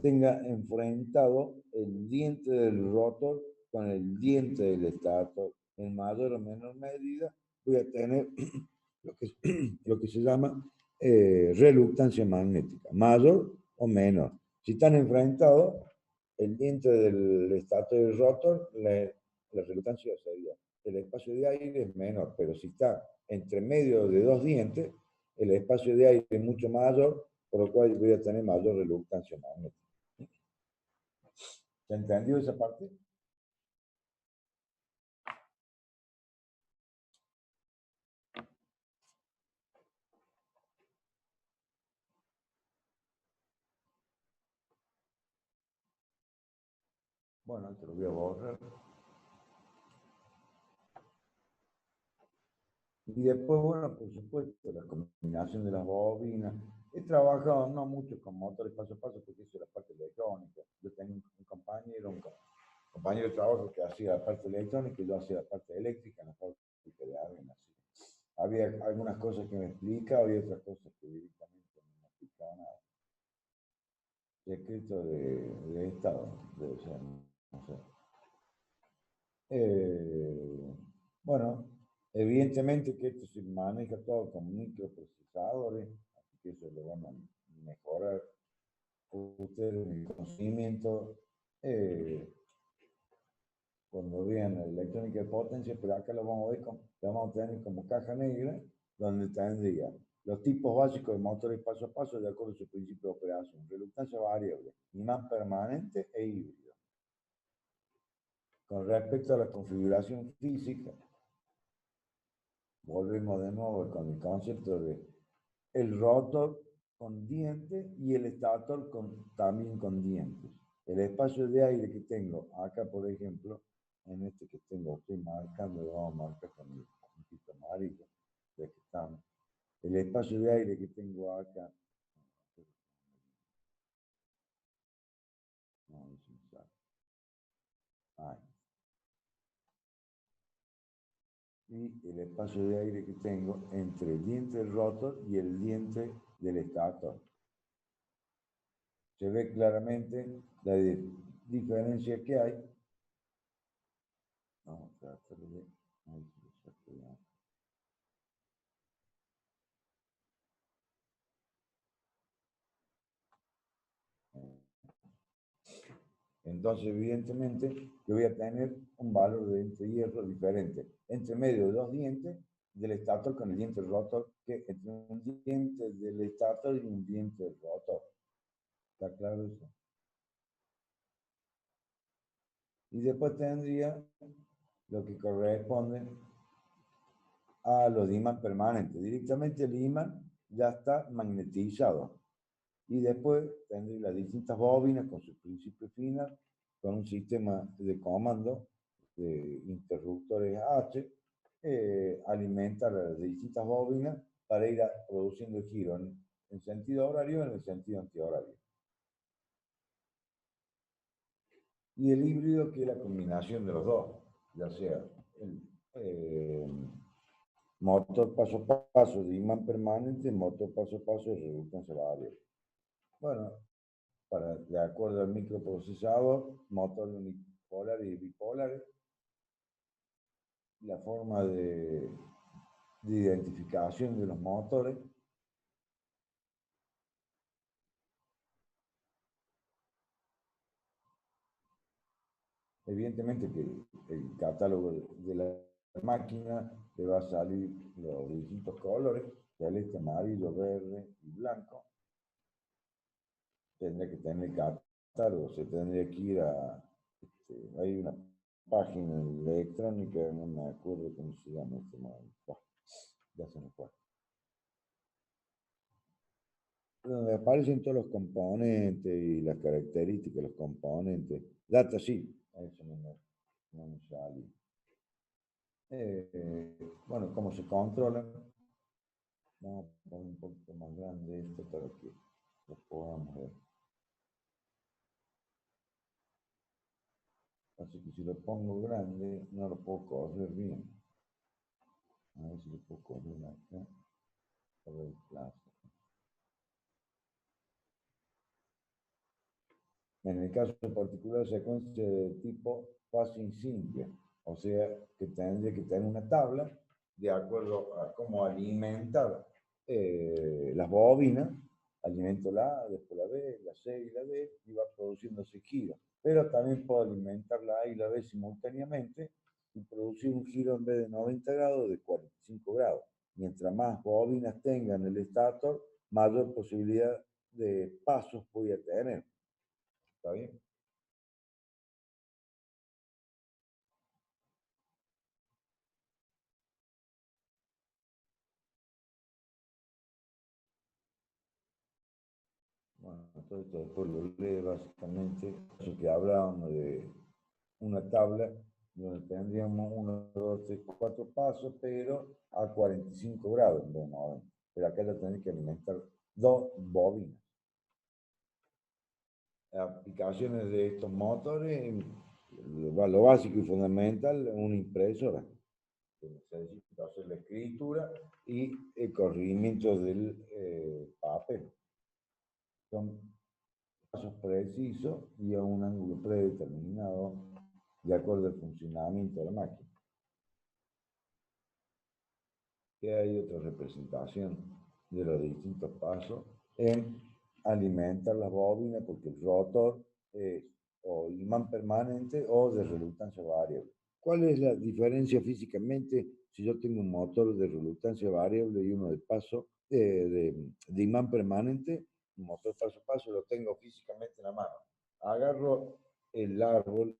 tenga enfrentado el diente del rotor con el diente del estator. En mayor o menor medida voy a tener lo que se llama reluctancia magnética, mayor o menor. Si están enfrentados, el diente del estator y del rotor, la reluctancia sería, el espacio de aire es menor, pero si está entre medio de dos dientes, el espacio de aire es mucho mayor, por lo cual voy a tener mayor reluctancia magnética. ¿Se entendió esa parte? Bueno, te lo voy a borrar. Y después, bueno, por supuesto, la combinación de las bobinas. He trabajado no mucho con motores paso a paso porque hice la parte electrónica. Yo tenía un compañero de trabajo que hacía la parte electrónica y yo hacía la parte eléctrica en la fábrica de Argen. Había algunas cosas que me explicaba y otras cosas que directamente no me explicaba nada. Secreto de Estado, debe ser, no sé. Bueno, evidentemente que esto se maneja todo con microprocesadores, así que eso lo van a mejorar ustedes en el conocimiento cuando vean la electrónica de potencia, pero acá lo vamos a ver, lo vamos a tener como caja negra, donde tendría los tipos básicos de motores paso a paso de acuerdo a su principio de operación, reluctancia variable, imán permanente e híbrido. Con respecto a la configuración física, volvemos de nuevo con el concepto de el rotor con dientes y el estator también con dientes. El espacio de aire que tengo acá, por ejemplo, en este que tengo, estoy marcando, lo vamos a marcar con el puntito amarillo, ya que estamos. El espacio de aire que tengo acá, no, es un saco. Ahí. Y el espacio de aire que tengo entre el diente del rotor y el diente del estator. Se ve claramente la diferencia que hay. Vamos a tratar de... Entonces, evidentemente, yo voy a tener un valor de diente de hierro diferente entre medio de dos dientes del estator con el diente rotor, que entre un diente del estator y un diente del rotor. ¿Está claro eso? Y después tendría lo que corresponde a los imán permanentes. Directamente el imán ya está magnetizado. Y después tendré las distintas bobinas con sus principios finales, con un sistema de comando de interruptores H, alimenta las distintas bobinas para ir produciendo el giro en sentido horario y en el sentido antihorario. Y el híbrido, que es la combinación de los dos, ya sea el motor paso a paso de imán permanente, motor paso a paso de resultancia variable. Bueno, de acuerdo al microprocesador, motor unipolar y bipolar, la forma de identificación de los motores. Evidentemente que el catálogo de la máquina le va a salir los distintos colores, celeste, amarillo, verde y blanco. Tendría que tener el catálogo, se tendría que ir a... hay una página electrónica, no me acuerdo cómo se llama este momento. Ya se me fue. Donde aparecen todos los componentes y las características de los componentes. Data sí, eso no me sale. Bueno, cómo se controlan. Vamos a poner un poquito más grande esto para que lo podamos ver. Así que si lo pongo grande, no lo puedo correr bien. A ver si lo puedo correr acá. A ver el plazo. En el caso particular, secuencia de tipo fácil simple, o sea, que tendría que tener una tabla de acuerdo a cómo alimentar las bobinas, alimento la A, después la B, la C y la D, y va produciéndose giros. Pero también puedo alimentar la A y la B simultáneamente y producir un giro en vez de 90 grados de 45 grados. Mientras más bobinas tengan el estator, mayor posibilidad de pasos voy a tener. ¿Está bien? Bueno, todo esto después lo lee básicamente, eso que hablábamos de una tabla donde tendríamos 1, 2, 3, 4 pasos, pero a 45 grados en vez de 90. Pero acá lo tenés que alimentar dos bobinas. Aplicaciones de estos motores, lo básico y fundamental, una impresora. Necesita hacer la escritura y el corrimiento del papel. Son pasos precisos y a un ángulo predeterminado de acuerdo al funcionamiento de la máquina. Que hay otra representación de los distintos pasos en alimentar las bobinas, porque el rotor es o imán permanente o de reluctancia variable. ¿Cuál es la diferencia físicamente si yo tengo un motor de reluctancia variable y uno de paso de imán permanente? Un motor paso a paso lo tengo físicamente en la mano. Agarro el árbol,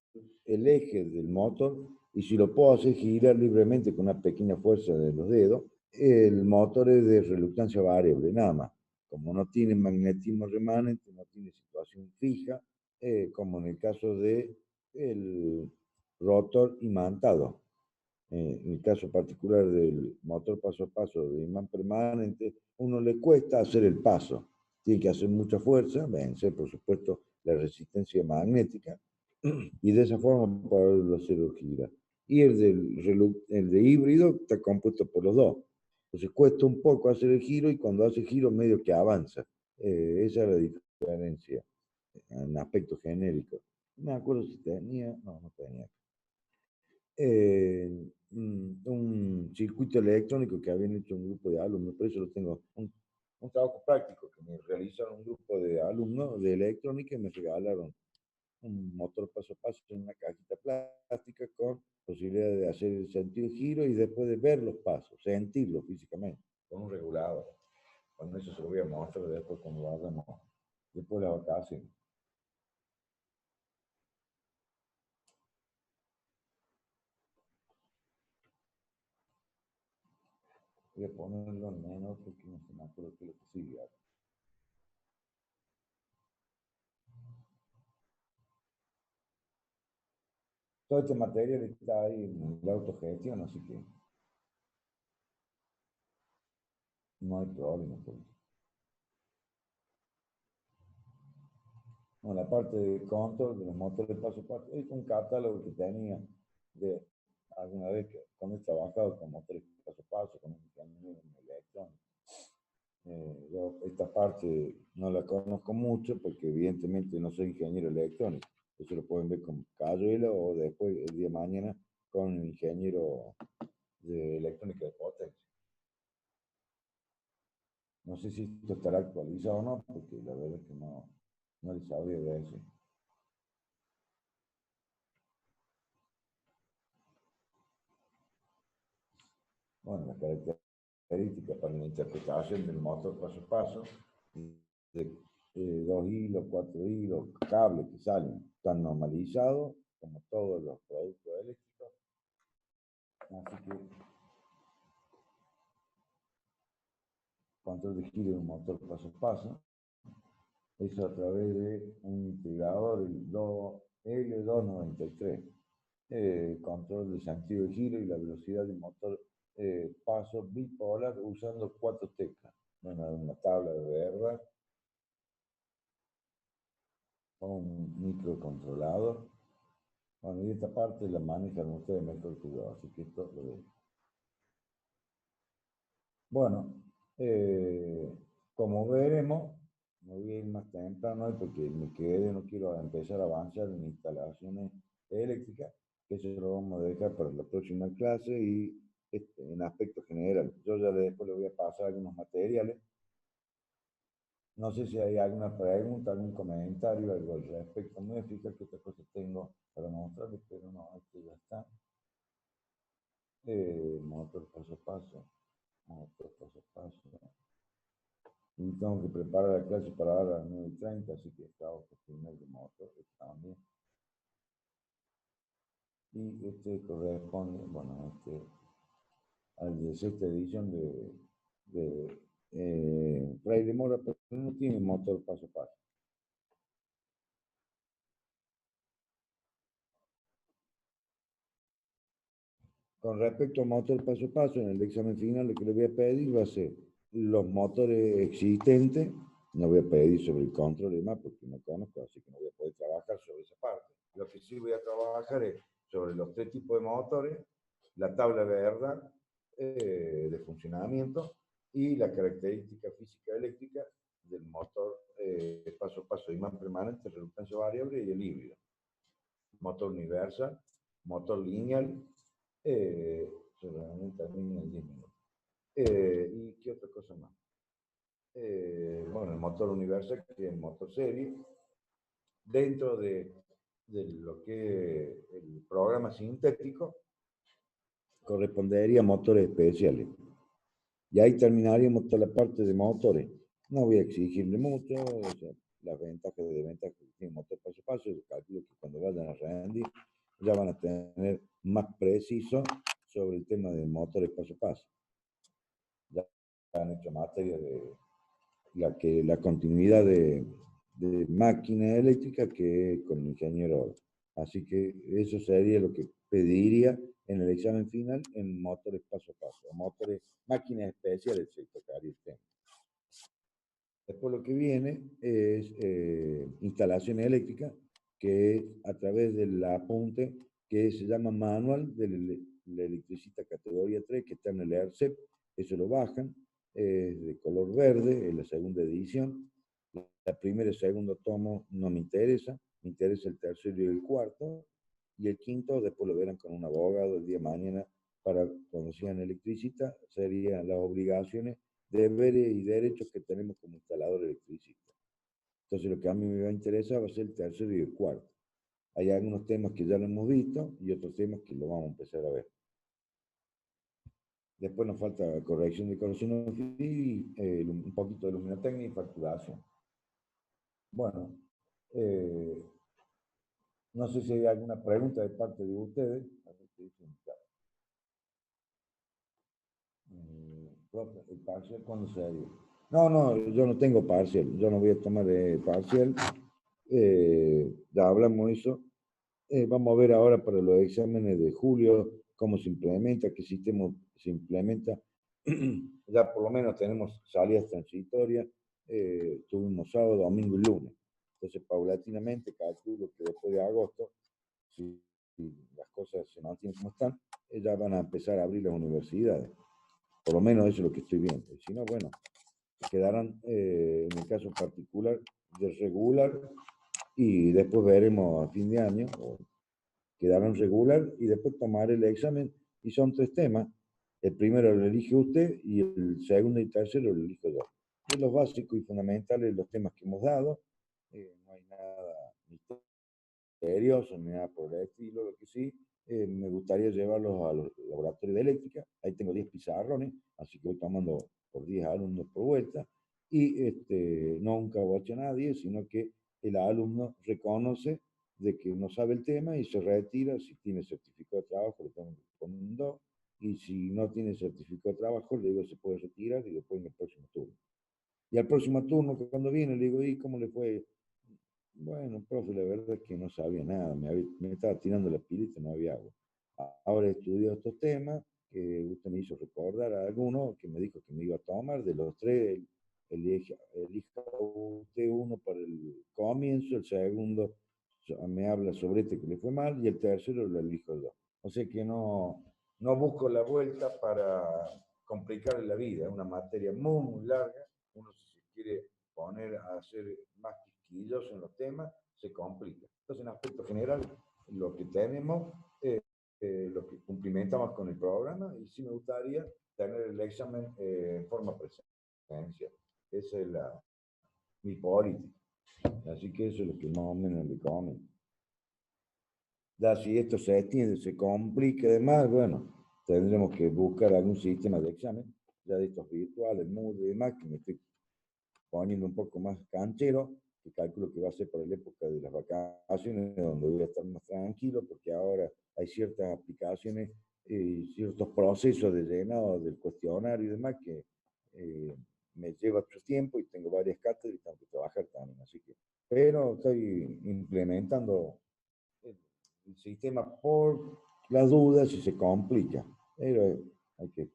el eje del motor, y si lo puedo hacer girar libremente con una pequeña fuerza de los dedos, el motor es de reluctancia variable, nada más. Como no tiene magnetismo remanente, no tiene situación fija, como en el caso de el rotor imantado. En el caso particular del motor paso a paso de imán permanente, uno le cuesta hacer el paso. Tiene que hacer mucha fuerza, vencer, por supuesto, la resistencia magnética, y de esa forma poderlo hacer girar. Y el de híbrido está compuesto por los dos. Entonces cuesta un poco hacer el giro y cuando hace giro medio que avanza. Esa es la diferencia en aspecto genérico. No me acuerdo si tenía, no tenía. Un circuito electrónico que habían hecho un grupo de alumnos, por eso lo tengo, un trabajo práctico que me realizaron un grupo de alumnos de electrónica y me regalaron un motor paso a paso en una cajita plástica con posibilidad de hacer el sentido de giro y después de ver los pasos, sentirlos físicamente, con un regulador. Con eso se lo voy a mostrar después cuando lo hagamos después de la vacación. Voy a ponerlo en menos porque no se me acuerdo qué es lo que sigue. Todo este material está ahí en la autogestión, así que no hay problema por eso. Bueno, la parte de control de los motores paso a paso, es un catálogo que tenía de alguna vez que cuando he trabajado con motores paso a paso, con un ingeniero en electrónica. Yo esta parte no la conozco mucho porque evidentemente no soy ingeniero electrónico. Eso lo pueden ver con Cayuela o después el día de mañana con un ingeniero de electrónica de potencia. No sé si esto estará actualizado o no, porque la verdad es que no le sabría decir. Bueno, las características para la interpretación del motor paso a paso, de 2 hilos, 4 hilos, cables que salen, están normalizados, como todos los productos eléctricos. Así que control de giro de un motor paso a paso, eso a través de un integrador, el L293. Control del sentido de giro y la velocidad del motor paso bipolar usando 4 teclas. Una tabla de verdad, un microcontrolador. Bueno, y esta parte la manejan ustedes mejor que yo, así que esto lo veo. Bueno, como veremos, me voy a ir más temprano hoy porque me quedé, no quiero empezar a avanzar en instalaciones eléctricas, que eso lo vamos a dejar para la próxima clase y en aspecto general. Yo ya después le voy a pasar algunos materiales. No sé si hay alguna pregunta, algún comentario, algo al respecto. Me voy a fijar qué otra cosa tengo para mostrarles, pero no, este ya está. Motor paso a paso. Motor paso a paso. Y tengo que preparar la clase para ahora a las 9:30, así que estaba por primer de motor también. Y este corresponde, bueno, a la 16ª edición de Fray de Mora, pero no tiene motor paso a paso. Con respecto a motor paso a paso, en el examen final lo que le voy a pedir va a ser los motores existentes, no voy a pedir sobre el control y demás porque no conozco, así que no voy a poder trabajar sobre esa parte. Lo que sí voy a trabajar es sobre los 3 tipos de motores, la tabla de verdad de funcionamiento y la característica física eléctrica del motor paso a paso, imán permanente, reluctancia variable y el híbrido. Motor universal, motor lineal, seguramente también en 10 minutos. ¿Y qué otra cosa más? Bueno, el motor universal, que es el motor serie, dentro de lo que es el programa sintético, correspondería a motores especiales. Y ahí terminaríamos toda la parte de motores. No voy a exigirle mucho, o sea, las ventajas y desventajas que tiene motor paso a paso, yo calculo que cuando vayan a rendir ya van a tener más preciso sobre el tema de motores paso a paso. Ya han hecho materia de la continuidad de máquina eléctrica que con el ingeniero. Así que eso sería lo que pediría en el examen final en motores paso a paso, motores, máquinas especiales, se tocaría el tema. Después lo que viene es instalación eléctrica, que es a través del apunte que se llama manual del electricista categoría 3, que está en el ERCEP, eso lo bajan, es de color verde, es la segunda edición. La primera y segundo tomo no me interesa el tercero y el cuarto, y el quinto después lo verán con un abogado el día de mañana para cuando sean electricistas, serían las obligaciones, deberes y derechos que tenemos como instalador electricista. Entonces lo que a mí me va a interesar va a ser el tercero y el cuarto. Hay algunos temas que ya lo hemos visto y otros temas que lo vamos a empezar a ver. Después nos falta corrección de conocimiento y un poquito de luminotecnia y facturación. Bueno, no sé si hay alguna pregunta de parte de ustedes. A ver qué dicen. Profe, ¿el parcial cuándo se haría? No, no, yo no tengo parcial, yo no voy a tomar parcial. Ya hablamos de eso. Vamos a ver ahora para los exámenes de julio cómo se implementa, qué sistema se implementa. Ya por lo menos tenemos salidas transitorias, tuvimos sábado, domingo y lunes. Entonces, paulatinamente, calculo que después de agosto, si las cosas se mantienen como están, ya van a empezar a abrir las universidades. Por lo menos eso es lo que estoy viendo. Si no, bueno, quedarán, en el caso particular, de regular y después veremos a fin de año, o quedarán regular y después tomar el examen. Y son tres temas. El primero lo elige usted y el segundo y tercero lo elijo yo. Es los básicos y fundamentales, los temas que hemos dado. No hay nada misterioso ni nada por el estilo. Lo que sí, me gustaría llevarlos a los laboratorios de eléctrica. Ahí tengo 10 pizarrones, así que voy tomando por 10 alumnos por vuelta. Y no un caboche a nadie, sino que el alumno reconoce de que no sabe el tema y se retira. Si tiene certificado de trabajo, le tengo que poner un 2. Y si no tiene certificado de trabajo, le digo se puede retirar y después en el próximo turno. Y al próximo turno, cuando viene, le digo, ¿y cómo le fue? Bueno, profe, la verdad es que no sabía nada, me estaba tirando la pilita, no había agua. Ahora he estudiado estos temas, que usted me hizo recordar a alguno que me dijo que me iba a tomar, de los tres, elija usted uno para el comienzo, el segundo me habla sobre este que le fue mal, y el tercero lo elijo yo. O sea que no busco la vuelta para complicarle la vida, es una materia muy, muy larga, uno si se quiere poner a hacer más quisquilloso en los temas, se complica. Entonces, en aspecto general, lo que tenemos, lo que cumplimentamos con el programa, y sí me gustaría tener el examen en forma presencial. Esa es mi política. Así que eso es lo que más o menos le comento. Ya si esto se extiende, se complica además, bueno, tendremos que buscar algún sistema de examen, ya de estos virtuales, Moodle y demás, que me estoy poniendo un poco más canchero, que calculo que va a ser para la época de las vacaciones, donde voy a estar más tranquilo, porque ahora hay ciertas aplicaciones y ciertos procesos de llenado del cuestionario y demás que me lleva otro tiempo y tengo varias cátedras y tengo que trabajar también, así que, pero estoy implementando el sistema por las dudas si se complica, pero hay que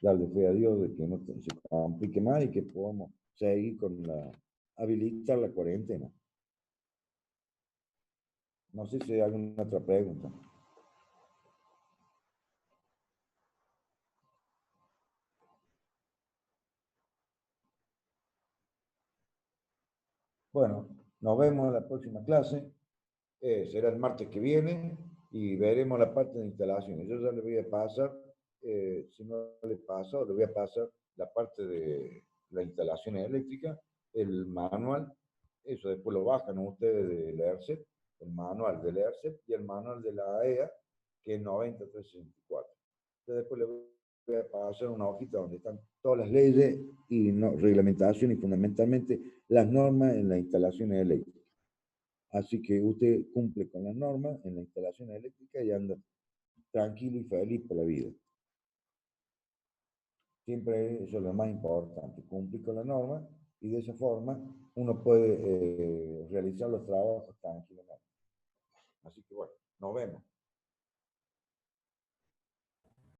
darle fe a Dios de que no se complique más y que podamos seguir con habilitar la cuarentena. No sé si hay alguna otra pregunta. Bueno, nos vemos en la próxima clase. Será el martes que viene y veremos la parte de instalaciones. Yo ya le voy a pasar, si no le paso, le voy a pasar la parte de la instalación eléctrica, el manual, eso después lo bajan ustedes del ERCET, el manual del ERCET y el manual de la AEA, que es 90364. Entonces después le voy a pasar una hojita donde están todas las leyes y reglamentación y fundamentalmente las normas en las instalaciones eléctricas. Así que usted cumple con las normas en la instalación eléctrica y anda tranquilo y feliz por la vida. Siempre eso es lo más importante, cumplir con la norma y de esa forma uno puede realizar los trabajos tranquilamente. Así que bueno, nos vemos.